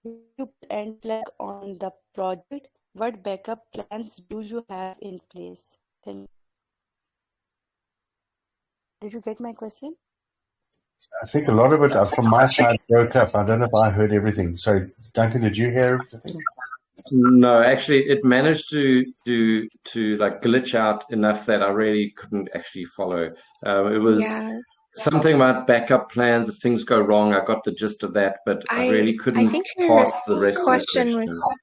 Will you pull and plug on the project? What backup plans do you have in place? Thank Did you get my question? I think a lot of it from my side broke up. I don't know if I heard everything. Sorry, Duncan, did you hear everything? No, actually, it managed to like glitch out enough that I really couldn't actually follow. It was Yeah, something about backup plans. If things go wrong, I got the gist of that, but I really I couldn't think her pass the rest of the question question. was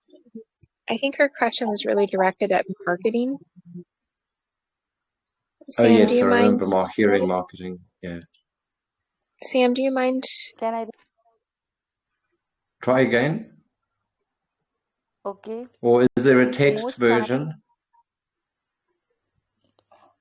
I think her question was really directed at marketing. Oh, Sam, do yes, you I mind? remember hearing marketing. Yeah. Sam, do you mind? Can I? Try again. Okay. Or is there a text Most times, version?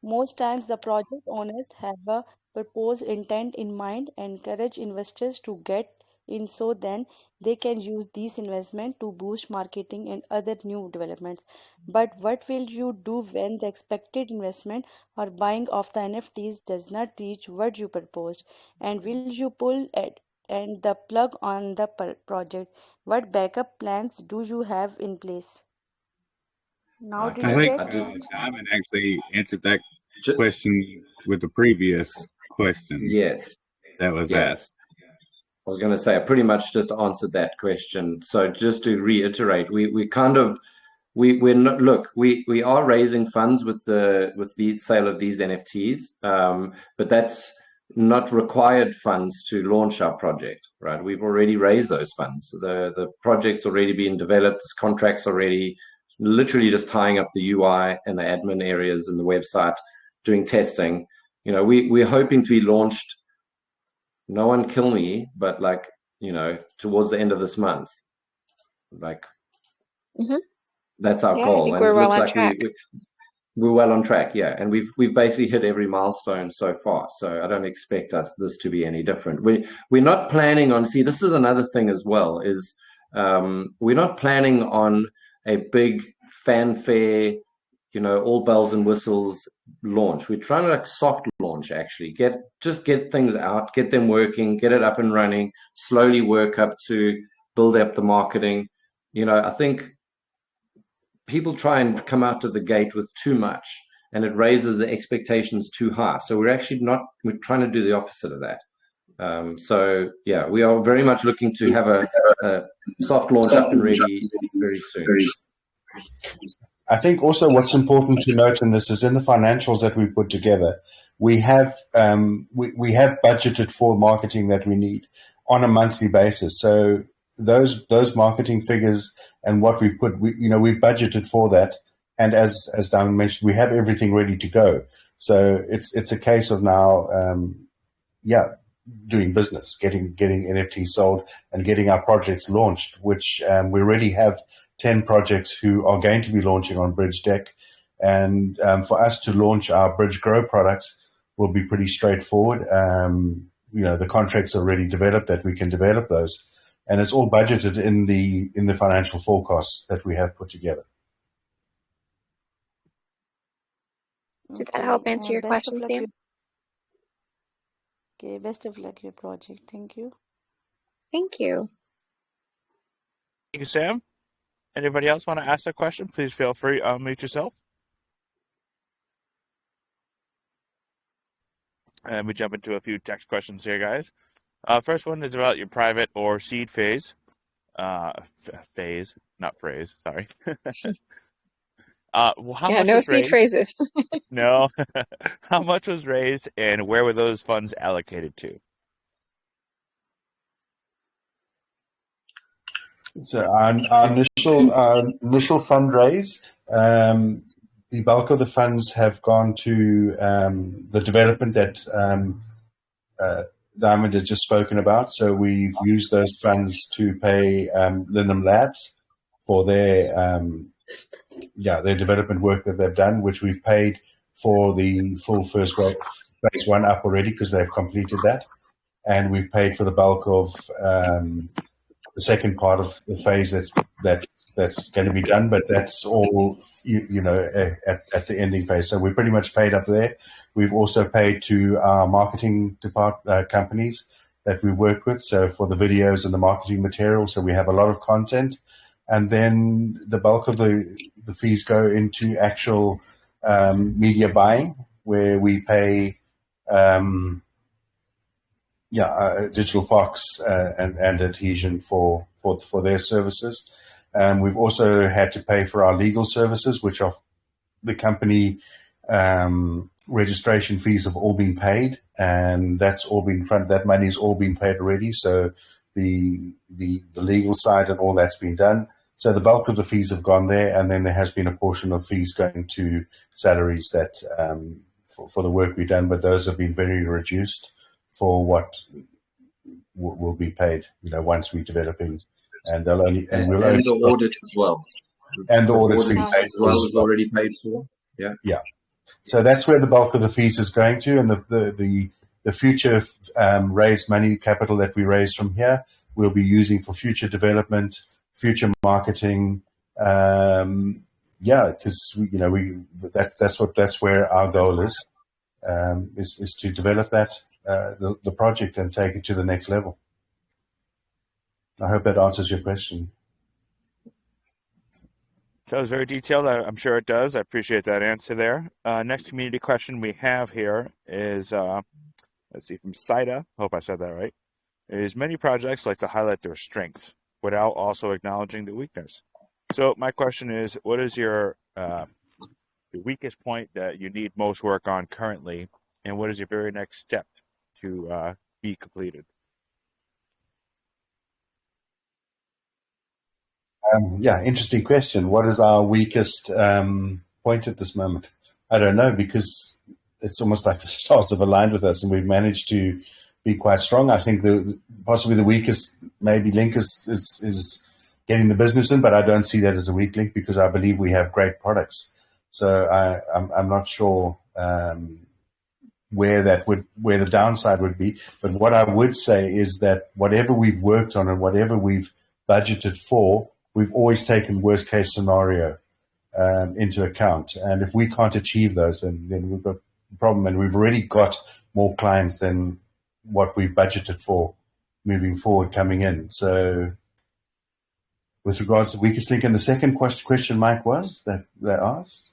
most times the project owners have a purpose intent in mind and encourage investors to get in so then they can use these investment to boost marketing and other new developments. But what will you do when the expected investment or buying of the NFTs does not reach what you proposed? And will you pull it and the plug on the project? What backup plans do you have in place? Now did I you Okay, think get? I did. Diamond actually answered that Ju- question with the previous question yes, that was yeah. asked. I was going to say I pretty much just answered that question. So just to reiterate, we kind of we're not look we are raising funds with the sale of these NFTs, but that's not required funds to launch our project, right? We've already raised those funds. The project's already been developed. This contract's already literally just tying up the UI and the admin areas and the website, doing testing. You know, we're hoping to be launched. No one kill me, but like, you know, towards the end of this month, like Hmm. that's our Yeah, I goal, think and we're it well looks on like track. we're well on track, yeah. And we've basically hit every milestone so far. So I don't expect this to be any different. We're not planning on. See, this is another thing as well. Is we're not planning on a big fanfare, you know, all bells and whistles launch. We're trying to like soft launch, actually. Just get things out, get them working, get it up and running, slowly work up to build up the marketing. You know, I think people try and come out of the gate with too much, and it raises the expectations too high. So we're trying to do the opposite of that. So yeah, we are very much looking to have a soft launch up and ready very soon. I think also what's important to note in this is in the financials that we put together, we have we have budgeted for marketing that we need on a monthly basis. So those marketing figures and what we've put, we've budgeted for that. And as Diamond mentioned, we have everything ready to go. So it's a case of now, doing business, getting NFTs sold and getting our projects launched, which we already have 10 projects who are going to be launching on BridgeDefi. And for us to launch our Bridge Grow products will be pretty straightforward. The contracts are already developed that we can develop those. And it's all budgeted in the financial forecasts that we have put together. Did that help Okay, answer your best of question, luck. Sam? Okay, best of luck your project. Thank you. Thank you. Thank you, Sam. Anybody else want to ask a question? Please feel free to unmute yourself. And we jump into a few text questions here, guys. First one is about your private or seed phase. Phase, not phrase, sorry. How much no was seed raised? phrases. No. How much was raised and where were those funds allocated to? So our initial fundraise, the bulk of the funds have gone to the development that Diamond had just spoken about. So we've used those funds to pay Linum Labs for their their development work that they've done, which we've paid for the full first phase one up already because they've completed that, and we've paid for the bulk of the second part of the phase that's going to be done, but that's all at the ending phase. So we're pretty much paid up there. We've also paid to our marketing companies that we work with, so for the videos and the marketing material. So we have a lot of content, and then the bulk of the fees go into actual media buying, where we pay Digital Fox and Adhesion for their services. We've also had to pay for our legal services, which are the company registration fees have all been paid, and that's all been that money's all been paid already. So the legal side and all that's been done. So the bulk of the fees have gone there, and then there has been a portion of fees going to salaries that for the work we've done, but those have been very reduced for what will be paid, once we're developing, and they'll only we'll only the audit as well. And the audit's been paid as well is already paid for. Yeah. Yeah. So that's where the bulk of the fees is going to, and the future raised money capital that we raise from here, we'll be using for future development, future marketing. Because that's where our goal is to develop that the project and take it to the next level. I hope that answers your question. That was very detailed. I'm sure it does. I appreciate that answer there. Next community question we have here is, let's see, from Saida. Hope I said that right. Is many projects like to highlight their strengths without also acknowledging the weakness. So my question is, what is your the weakest point that you need most work on currently, and what is your very next step to be completed? Interesting question. What is our weakest point at this moment? I don't know, because it's almost like the stars have aligned with us and we've managed to be quite strong. I think possibly the weakest maybe link is getting the business in, but I don't see that as a weak link because I believe we have great products. So I'm not sure where the downside would be. But what I would say is that whatever we've worked on and whatever we've budgeted for, we've always taken worst case scenario into account. And if we can't achieve those, then we've got a problem. And we've already got more clients than what we've budgeted for moving forward coming in. So with regards to the weakest link, and the second question, Mike, was that they asked?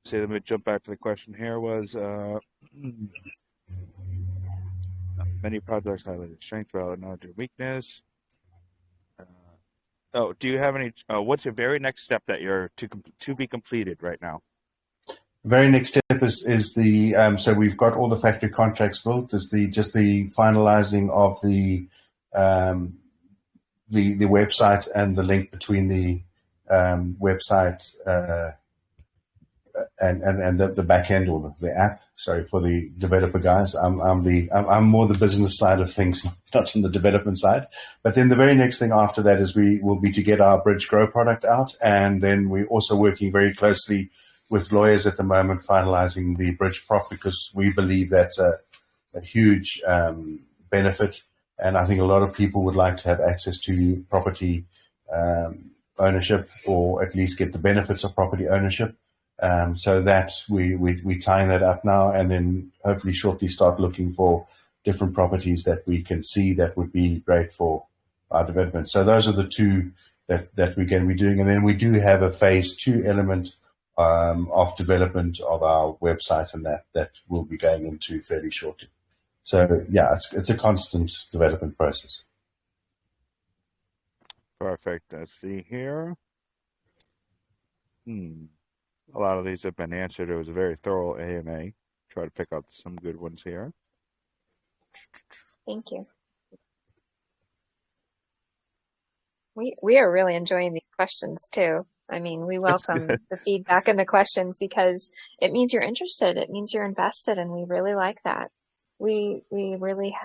So let me jump back to the question here was, many projects highlighted strength without acknowledging weakness. Do you have any? What's your very next step that you're to be completed right now? Very next step is the so we've got all the factory contracts built. There's just the finalizing of the website and the link between the website and the back end or the app. Sorry for the developer guys. I'm more the business side of things, not on the development side. But then the very next thing after that is we will be to get our Bridge Grow product out, and then we're also working very closely with lawyers at the moment, finalizing the Bridge Prop, because we believe that's a huge benefit, and I think a lot of people would like to have access to property ownership, or at least get the benefits of property ownership. So that we're tying that up now, and then hopefully shortly start looking for different properties that we can see that would be great for our development. So those are the two that we're going to be doing. And then we do have a phase 2 element of development of our website, and that will be going into fairly shortly. So yeah, it's a constant development process. Perfect. Let's see here. A lot of these have been answered. It was a very thorough AMA. Try to pick out some good ones here. Thank you. We are really enjoying these questions too. I mean, we welcome the feedback and the questions because it means you're interested. It means you're invested, and we really like that. We really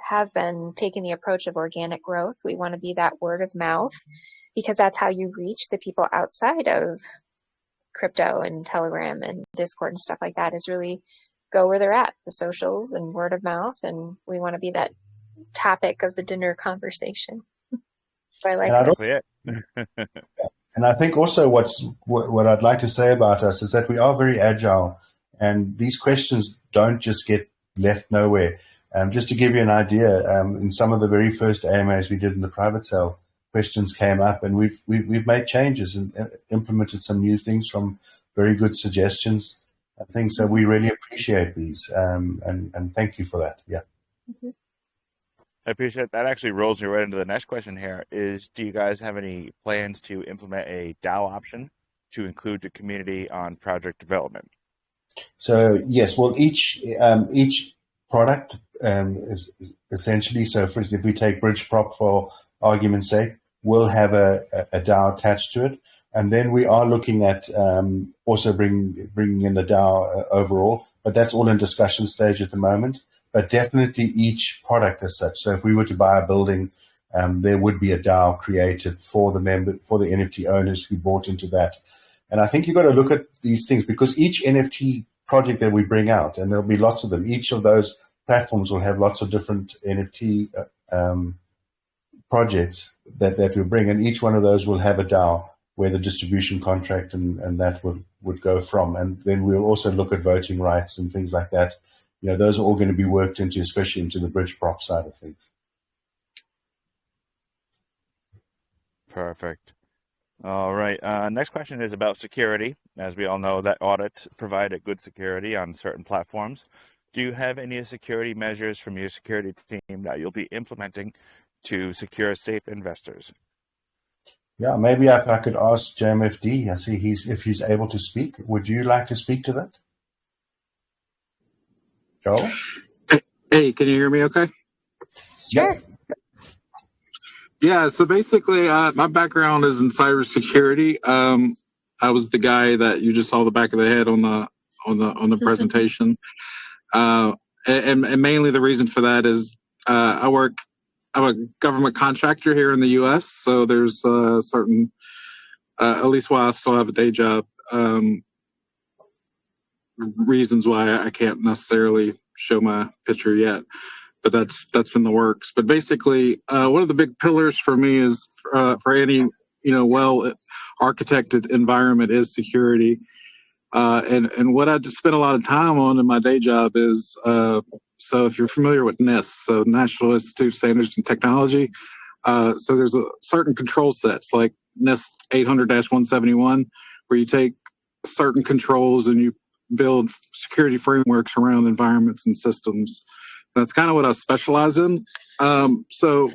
have been taking the approach of organic growth. We want to be that word of mouth because that's how you reach the people outside of crypto and Telegram and Discord and stuff like that, is really go where they're at, the socials and word of mouth. And we want to be that topic of the dinner conversation. So I like this. And I think also what I'd like to say about us is that we are very agile, and these questions don't just get left nowhere. Just to give you an idea, in some of the very first AMAs we did in the private sale, questions came up, and we've made changes and implemented some new things from very good suggestions and things. So we really appreciate these, and thank you for that. Yeah. Mm-hmm. I appreciate that. Actually rolls me right into the next question here is, do you guys have any plans to implement a DAO option to include the community on project development? So yes, well, each product is essentially, so for instance, if we take BridgeProp for argument's sake, will have a DAO attached to it. And then we are looking at also bringing in the DAO overall, but that's all in discussion stage at the moment. But definitely each product as such. So if we were to buy a building, there would be a DAO created for the NFT owners who bought into that. And I think you've got to look at these things, because each NFT project that we bring out, and there'll be lots of them, each of those platforms will have lots of different NFT projects that we bring, and each one of those will have a DAO where the distribution contract and that would go from. And then we'll also look at voting rights and things like that. You know, those are all going to be worked into, especially into the BridgeProp side of things. Perfect. All right. Next question is about security. As we all know, that Audit provided good security on certain platforms. Do you have any security measures from your security team that you'll be implementing to secure safe investors? Yeah, maybe if I could ask JMFD, I see if he's able to speak. Would you like to speak to that? Joel? Hey, can you hear me okay? Sure. Yeah, so basically my background is in cybersecurity. I was the guy that you just saw the back of the head on the presentation. And mainly the reason for that is I'm a government contractor here in the US, so there's certain at least while I still have a day job, reasons why I can't necessarily show my picture yet, but that's in the works. But basically, one of the big pillars for me is for any well architected environment is security. And what I spend a lot of time on in my day job is so if you're familiar with NIST, so National Institute of Standards and Technology, so there's a certain control sets like NIST 800-171 where you take certain controls and you build security frameworks around environments and systems. That's kind of what I specialize in. So,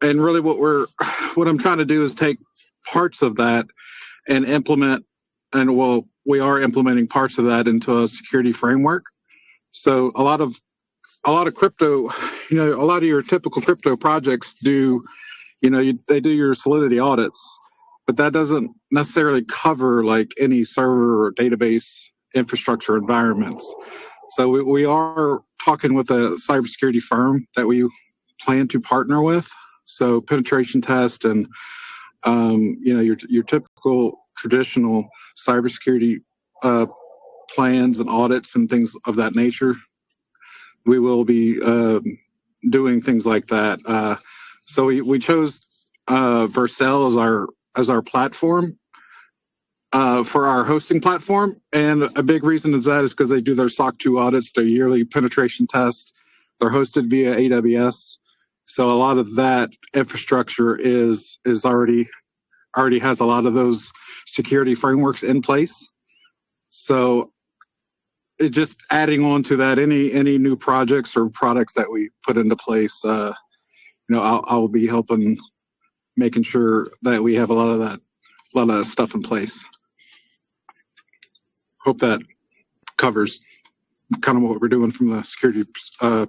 and really what I'm trying to do is take parts of that and implement, and we are implementing parts of that into a security framework. So a lot of crypto, a lot of your typical crypto projects do, they do your Solidity audits, but that doesn't necessarily cover like any server or database infrastructure environments. So we are talking with a cybersecurity firm that we plan to partner with. So penetration test and your typical traditional cybersecurity plans and audits and things of that nature. We will be doing things like that. So we chose Presale as our platform. For our hosting platform, and a big reason is because they do their SOC 2 audits, their yearly penetration tests. They're hosted via AWS, so a lot of that infrastructure is already has a lot of those security frameworks in place. So it just adding on to that, any new projects or products that we put into place, I'll be helping making sure that we have a lot of that stuff in place. Hope that covers kind of what we're doing from the security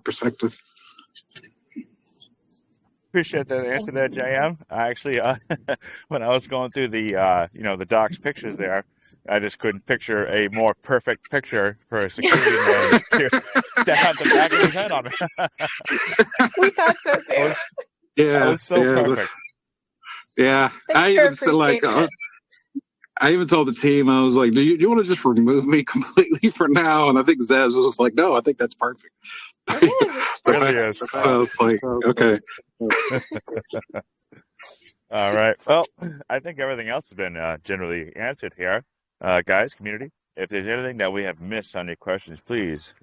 perspective. Appreciate that answer there, JM. Actually, when I was going through the the Doxxed pictures there, I just couldn't picture a more perfect picture for a security man to have the back of his head on it. We thought so too. Yeah, that was so perfect. Yeah, Thanks I for even said like appreciating it. I even told the team, I was like, do you want to just remove me completely for now? And I think Zaz was like, no, I think that's perfect. It is. Really is. So it's like, okay. All right. Well, I think everything else has been generally answered here. Guys, community, if there's anything that we have missed on your questions, please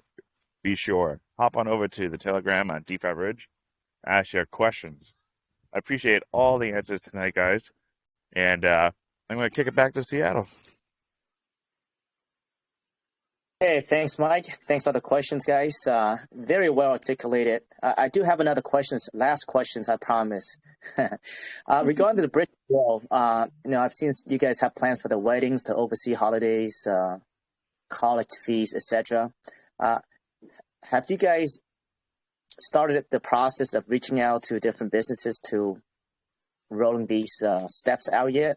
be sure. Hop on over to the Telegram on DeFi Bridge. Ask your questions. I appreciate all the answers tonight, guys. And I'm going to kick it back to Seattle. Hey, thanks, Mike. Thanks for the questions, guys. Very well articulated. I do have another questions, last questions, I promise. Regarding the bridge wall, I've seen you guys have plans for the weddings, the overseas holidays, college fees, etc. Have you guys started the process of reaching out to different businesses to rolling these steps out yet?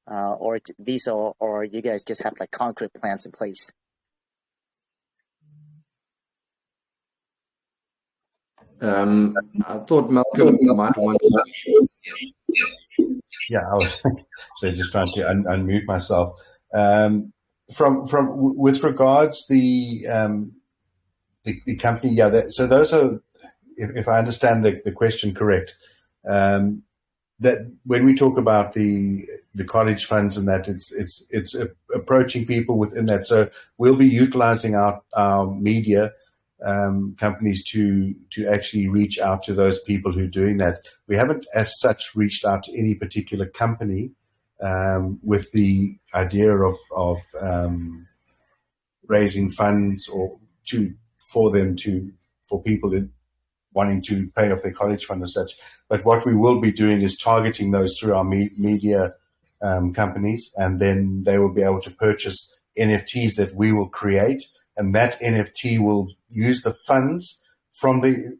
Or you guys just have like concrete plans in place? I thought Malcolm might want to. Yeah, I was so just trying to unmute myself. With regards the company, yeah. So those are, if I understand the question correct, that when we talk about the college funds and that, it's approaching people within that. So we'll be utilizing our media companies to actually reach out to those people who are doing that. We haven't as such reached out to any particular company with the idea of raising funds or for people wanting to pay off their college fund as such. But what we will be doing is targeting those through our media companies, and then they will be able to purchase NFTs that we will create, and that NFT will use the funds from the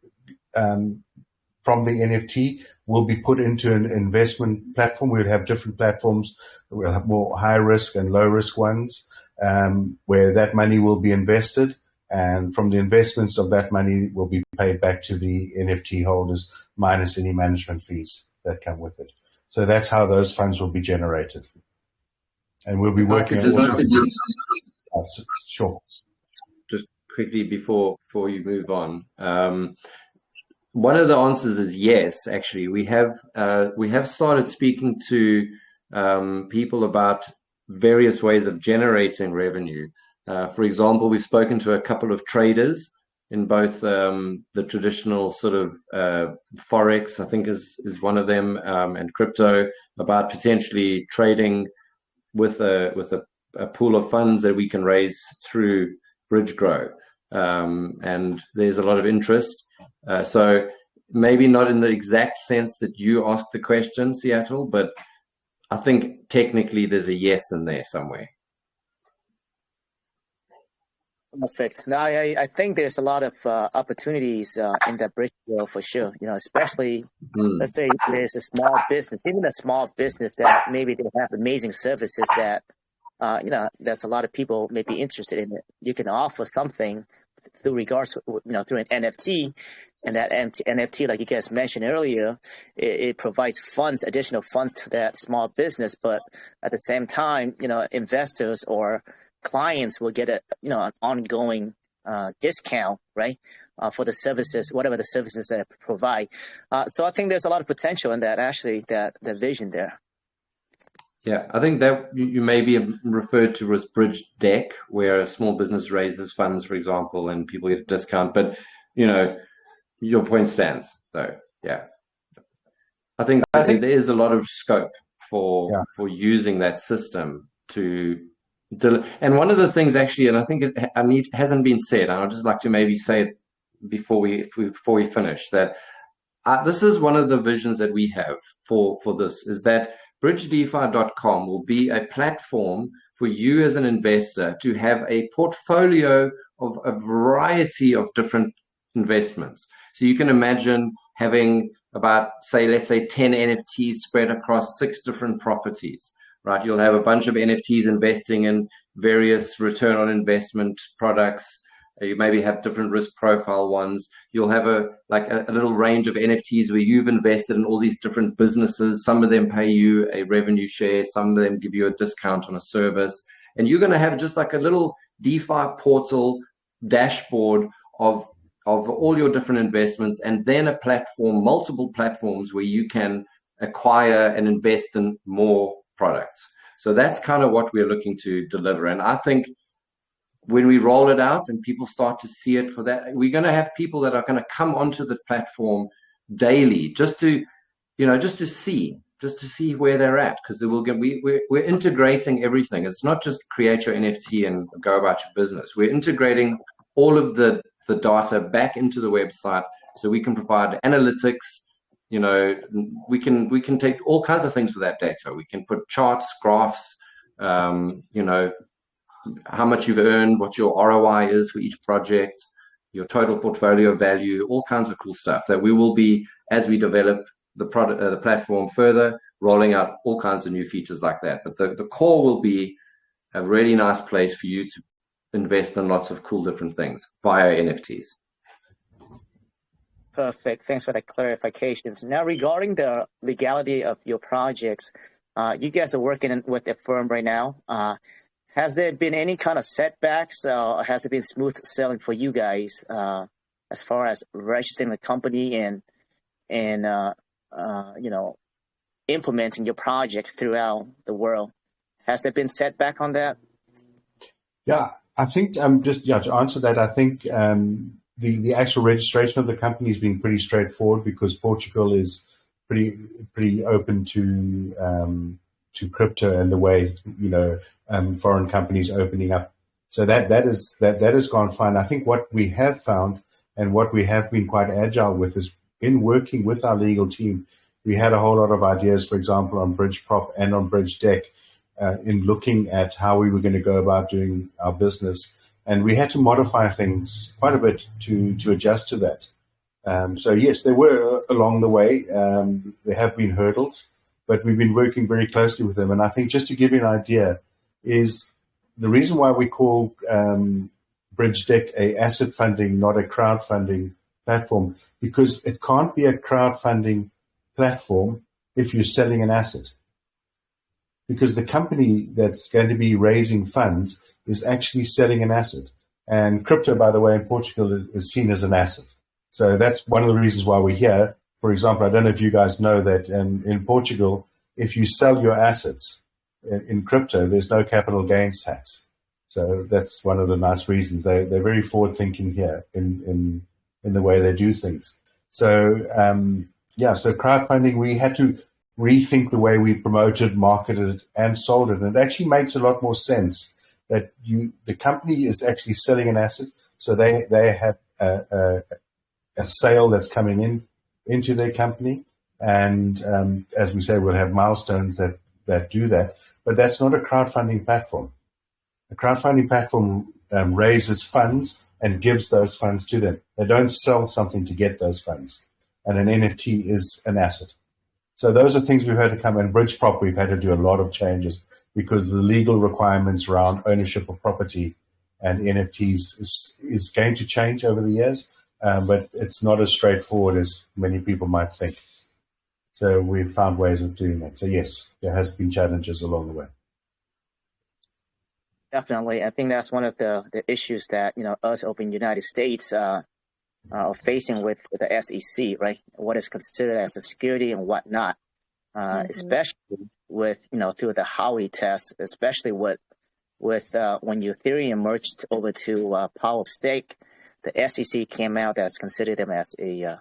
NFT will be put into an investment platform. We'll have different platforms. We'll have more high risk and low risk ones where that money will be invested, and from the investments of that money will be paid back to the NFT holders minus any management fees that come with it. So that's how those funds will be generated. And we'll be working on sure. Just quickly before you move on, one of the answers is yes. Actually, we have started speaking to people about various ways of generating revenue. For example, we've spoken to a couple of traders in both the traditional sort of Forex, I think is one of them, and crypto, about potentially trading with a pool of funds that we can raise through BridgeGrow. And there's a lot of interest. So maybe not in the exact sense that you asked the question, Seattle, but I think technically there's a yes in there somewhere. Perfect. Now, I think there's a lot of opportunities in that bridge world for sure. Especially let's say there's a small business, even a small business that maybe they have amazing services that that's a lot of people may be interested in it. You can offer something through regards, through an NFT, and that NFT, like you guys mentioned earlier, it provides funds, additional funds to that small business. But at the same time, investors or clients will get an ongoing discount, right, for the services, whatever the services that they provide. So I think there's a lot of potential in that, actually, that vision there. Yeah, I think that you may be referred to as BridgeDefi, where a small business raises funds, for example, and people get a discount. But your point stands, though. Yeah, I think there is a lot of scope for using that system to. And one of the things, actually, and I think it hasn't been said, and I'd just like to maybe say it before we finish, that this is one of the visions that we have for this, is that BridgeDefi.com will be a platform for you as an investor to have a portfolio of a variety of different investments. So you can imagine having about, let's say 10 NFTs spread across 6 different properties. Right, you'll have a bunch of NFTs investing in various return on investment products. You maybe have different risk profile ones. You'll have a little range of NFTs where you've invested in all these different businesses. Some of them pay you a revenue share. Some of them give you a discount on a service. And you're going to have just like a little DeFi portal dashboard of all your different investments, and then a platform, multiple platforms where you can acquire and invest in more products. So that's kind of what we're looking to deliver. And I think when we roll it out and people start to see it for that, we're going to have people that are going to come onto the platform daily just to see where they're at, because we're integrating everything. It's not just create your NFT and go about your business. We're integrating all of the data back into the website so we can provide analytics. We can take all kinds of things with that data. We can put charts, graphs, how much you've earned, what your ROI is for each project, your total portfolio value, all kinds of cool stuff that we will be, as we develop the product, the platform further, rolling out all kinds of new features like that. But the core will be a really nice place for you to invest in lots of cool different things via NFTs. Perfect. Thanks for the clarifications. Now, regarding the legality of your projects, you guys are working with a firm right now. Has there been any kind of setbacks, or has it been smooth sailing for you guys as far as registering the company and implementing your project throughout the world? Has there been setback on that? Yeah, I think to answer that, I think the actual registration of the company has been pretty straightforward, because Portugal is pretty open to crypto and the way foreign companies opening up. So that has gone fine. I think what we have found and what we have been quite agile with is, in working with our legal team, we had a whole lot of ideas, for example, on BridgeProp and on BridgeDeck, in looking at how we were going to go about doing our business. And we had to modify things quite a bit to adjust to that. So yes, there were along the way, there have been hurdles, but we've been working very closely with them. And I think, just to give you an idea, is the reason why we call BridgeDeck a asset funding, not a crowdfunding platform, because it can't be a crowdfunding platform if you're selling an asset. Because the company that's going to be raising funds is actually selling an asset. And crypto, by the way, in Portugal is seen as an asset. So that's one of the reasons why we're here. For example, I don't know if you guys know that in Portugal, if you sell your assets in crypto, there's no capital gains tax. So that's one of the nice reasons. They're very forward thinking here in the way they do things. So so crowdfunding, we had to rethink the way we promoted, marketed, and sold it. And it actually makes a lot more sense that the company is actually selling an asset, so they have a sale that's coming into their company, and as we say, we'll have milestones that do that. But that's not a crowdfunding platform. A crowdfunding platform raises funds and gives those funds to them. They don't sell something to get those funds, and an NFT is an asset. So those are things we've had to come. In BridgeProp, we've had to do a lot of changes because the legal requirements around ownership of property and NFTs is going to change over the years, but it's not as straightforward as many people might think. So we've found ways of doing that. So yes, there has been challenges along the way. Definitely. I think that's one of the issues that, us over in the United States are facing with the SEC, right? What is considered as a security and whatnot, especially with, through the Howey test, especially with when Ethereum merged over to Power of Stake, the SEC came out that's considered them as a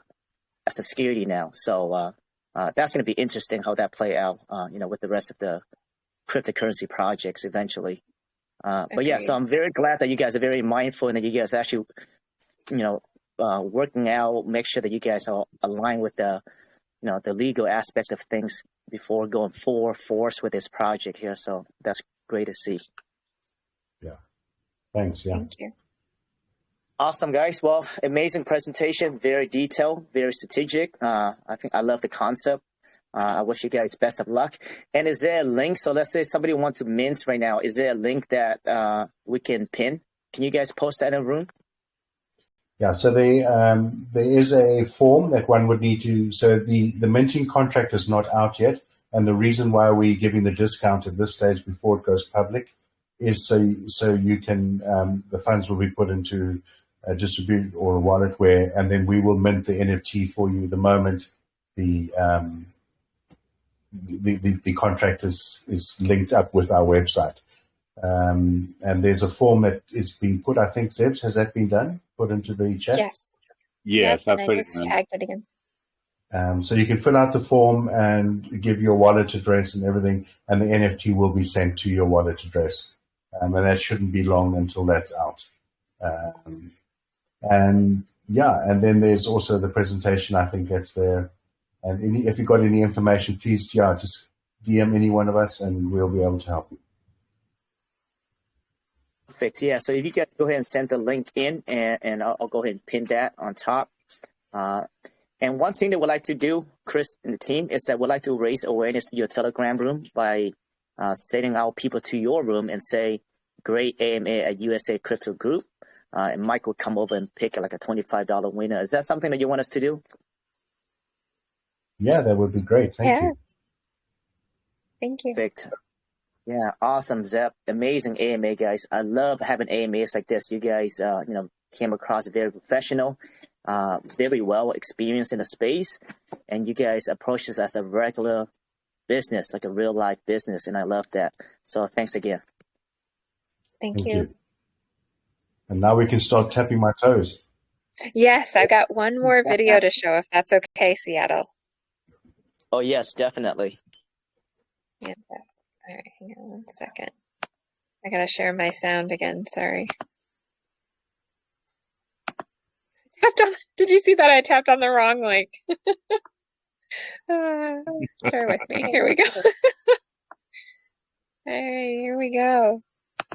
security now. So that's going to be interesting how that play out, with the rest of the cryptocurrency projects eventually. But yeah, so I'm very glad that you guys are very mindful and that you guys actually, working out, make sure that you guys are aligned with the legal aspect of things before going full force with this project here. So that's great to see. Yeah. Thanks. Yeah. Thank you. Awesome, guys. Well, amazing presentation, very detailed, very strategic. I think I love the concept. I wish you guys best of luck. And is there a link? So let's say somebody wants to mint right now. Is there a link that we can pin? Can you guys post that in the room? Yeah, so there is a form that one would need to. So the minting contract is not out yet, and the reason why we're giving the discount at this stage before it goes public is so you can the funds will be put into a distribute or a wallet and then we will mint the NFT for you the moment the contract is linked up with our website. And there's a form that is being put. I think Zebs, has that been done? Put into the chat? Yes. Yes, Yep, I and put I it just in. tagged it again. So you can fill out the form and give your wallet address and everything, and the NFT will be sent to your wallet address. And that shouldn't be long until that's out. And then there's also the presentation. I think that's there. And if you've got any information, please, just DM any one of us, and we'll be able to help you. Perfect. Yeah. So if you guys go ahead and send the link in, and I'll go ahead and pin that on top. And one thing that we'd like to do, Chris and the team, is that we'd like to raise awareness to your Telegram room by sending out people to your room and say, great AMA at USACrypto Group. And Mike will come over and pick like a $25 winner. Is that something that you want us to do? Yeah, that would be great. Thank you. Thank you. Perfect. Yeah, awesome, Zep. Amazing AMA, guys. I love having AMAs like this. You guys, came across very professional, very well experienced in the space, and you guys approached us as a regular business, like a real life business, and I love that. So thanks again. Thank you. And now we can start tapping my toes. Yes, I've got one more video to show if that's okay, Seattle. Oh, yes, definitely. Fantastic. All right, hang on 1 second. I gotta share my sound again, sorry. Did you see that? I tapped on the wrong link. Bear with me. Here we go. All right, here we go.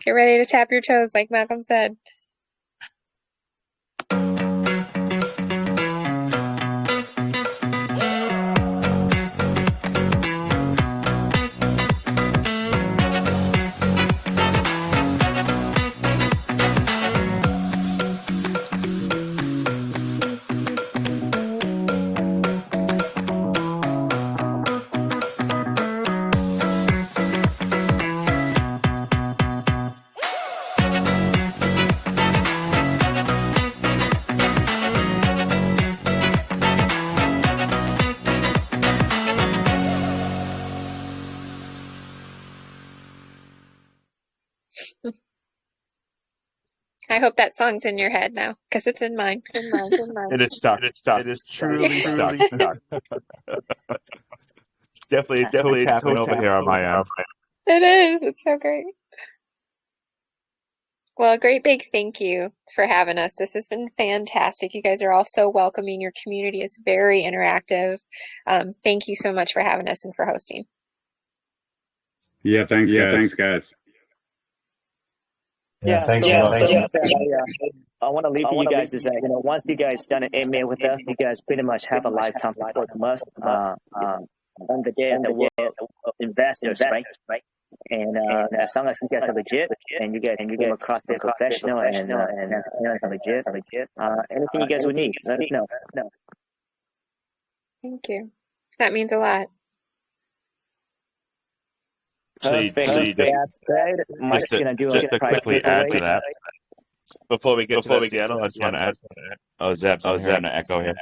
Get ready to tap your toes, like Malcolm said. I hope that song's in your head now, because it's in mine. It is stuck. It is truly stuck. Definitely tapping over here on my end. It is. It's so great. Well, a great big thank you for having us. This has been fantastic. You guys are all so welcoming. Your community is very interactive. Thank you so much for having us and for hosting. Yeah, thanks, guys. Yeah, thanks. I want to leave you guys is that, once you guys done an AMA with us, you guys pretty much have a lifetime support from us. On the day that we're investors, right? And as long as you guys are legit and you guys came across very professional and transparent and legit, anything you guys would need, let us know. Thank you. That means a lot. Perfect. That's great. Mike's going to do just a to prize quickly add giveaway. to that. Before we get to Seattle, I just want to add. Oh, Zeb's hearing an echo here.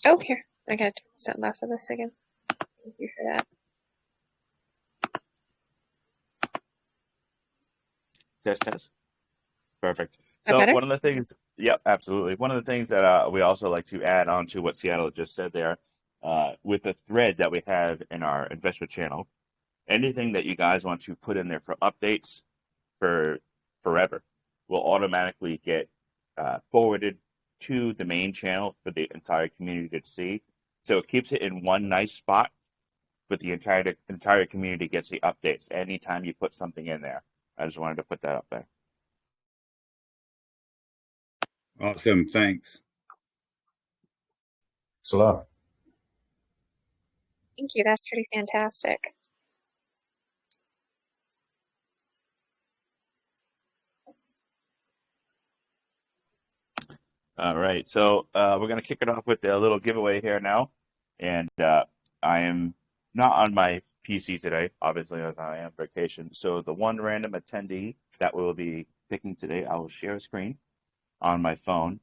Oh, here. I got to send off of this again. Thank you for that. Test. Perfect. So one of the things, yep, absolutely. One of the things that we also like to add on to what Seattle just said there, with the thread that we have in our investment channel, anything that you guys want to put in there for updates for forever will automatically get forwarded to the main channel for the entire community to see. So it keeps it in one nice spot, but the entire community gets the updates anytime you put something in there. I just wanted to put that up there. Awesome, thanks. Thanks a lot. Thank you. That's pretty fantastic. All right, so we're going to kick it off with a little giveaway here now. And I am not on my PC today, obviously, as I am on vacation. So the one random attendee that we'll be picking today, I will share a screen on my phone.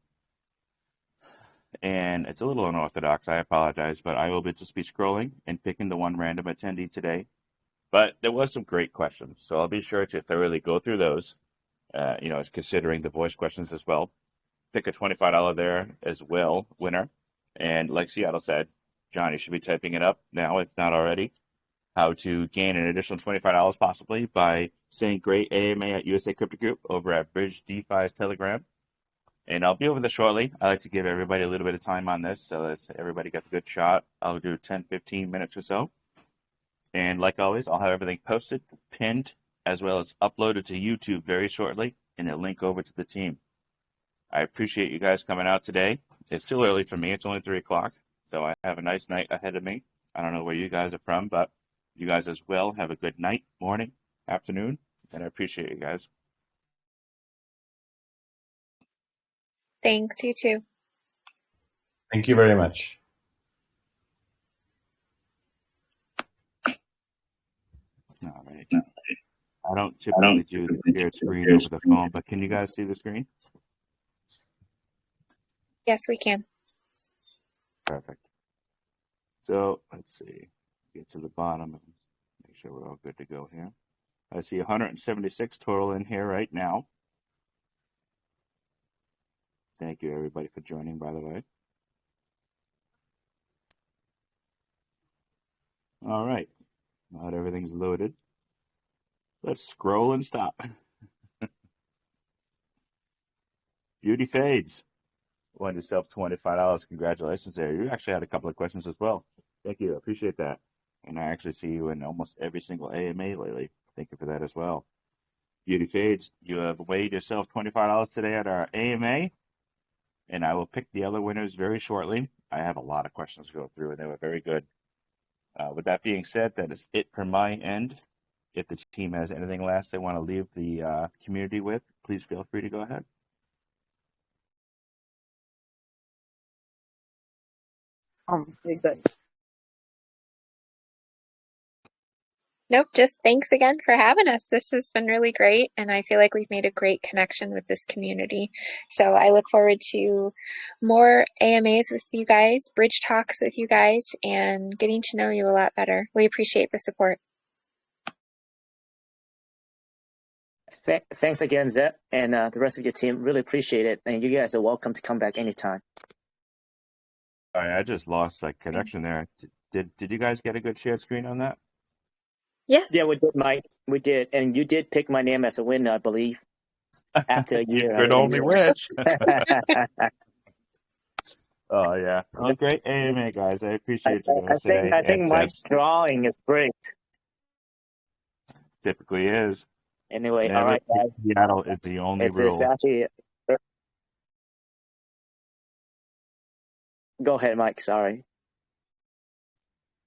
And it's a little unorthodox, I apologize, but I will just be scrolling and picking the one random attendee today. But there was some great questions, so I'll be sure to thoroughly go through those, considering the voice questions as well. Pick a $25 there as well, winner. And like Seattle said, John, you should be typing it up now, if not already, how to gain an additional $25 possibly by saying great AMA at USACrypto Group over at BridgeDefi's Telegram. And I'll be over there shortly. I like to give everybody a little bit of time on this, so that everybody gets a good shot. I'll do 10, 15 minutes or so. And like always, I'll have everything posted, pinned, as well as uploaded to YouTube very shortly, and a link over to the team. I appreciate you guys coming out today. It's still early for me. It's only 3 o'clock, so I have a nice night ahead of me. I don't know where you guys are from, but you guys as well have a good night, morning, afternoon, and I appreciate you guys. Thanks, you too. Thank you very much. All right. I don't typically do the shared screen over the phone, but can you guys see the screen? Yes, we can. Perfect. So let's see. Get to the bottom and make sure we're all good to go here. I see 176 total in here right now. Thank you, everybody, for joining, by the way. All right. Now that everything's loaded, let's scroll and stop. Beauty fades. Won yourself $25. Congratulations there. You actually had a couple of questions as well. Thank you. I appreciate that. And I actually see you in almost every single AMA lately. Thank you for that as well. Beauty fades. You have weighed yourself $25 today at our AMA. And I will pick the other winners very shortly. I have a lot of questions to go through, and they were very good. With that being said, that is it from my end. If the team has anything last they want to leave the community with, please feel free to go ahead. Hey guys. Nope, just thanks again for having us. This has been really great, and I feel like we've made a great connection with this community. So I look forward to more AMAs with you guys, bridge talks with you guys, and getting to know you a lot better. We appreciate the support. Thanks again, Zep, and the rest of your team. Really appreciate it. And you guys are welcome to come back anytime. All right, I just lost connection there. Did you guys get a good shared screen on that? Yes. Yeah, we did, Mike. We did. And you did pick my name as a winner, I believe. After a year. You could only wish. Oh, yeah. Well, great AMA, guys. I appreciate you guys today. I think Mike's drawing is great. Typically is. Anyway, Never all right, guys. Seattle is the only rule. It's actually... Go ahead, Mike. Sorry.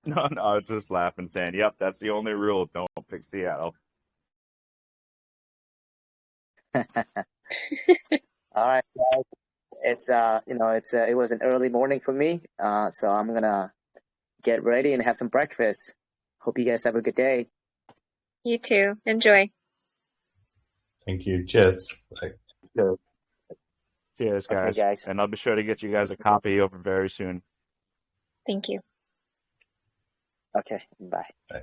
No, I was just laughing, saying, yep, that's the only rule. Don't pick Seattle. All right, guys. It's it was an early morning for me, so I'm gonna get ready and have some breakfast. Hope you guys have a good day. You too. Enjoy. Thank you. Cheers. Bye. Cheers, guys. Okay, guys. And I'll be sure to get you guys a copy over very soon. Thank you. Okay, bye. Bye.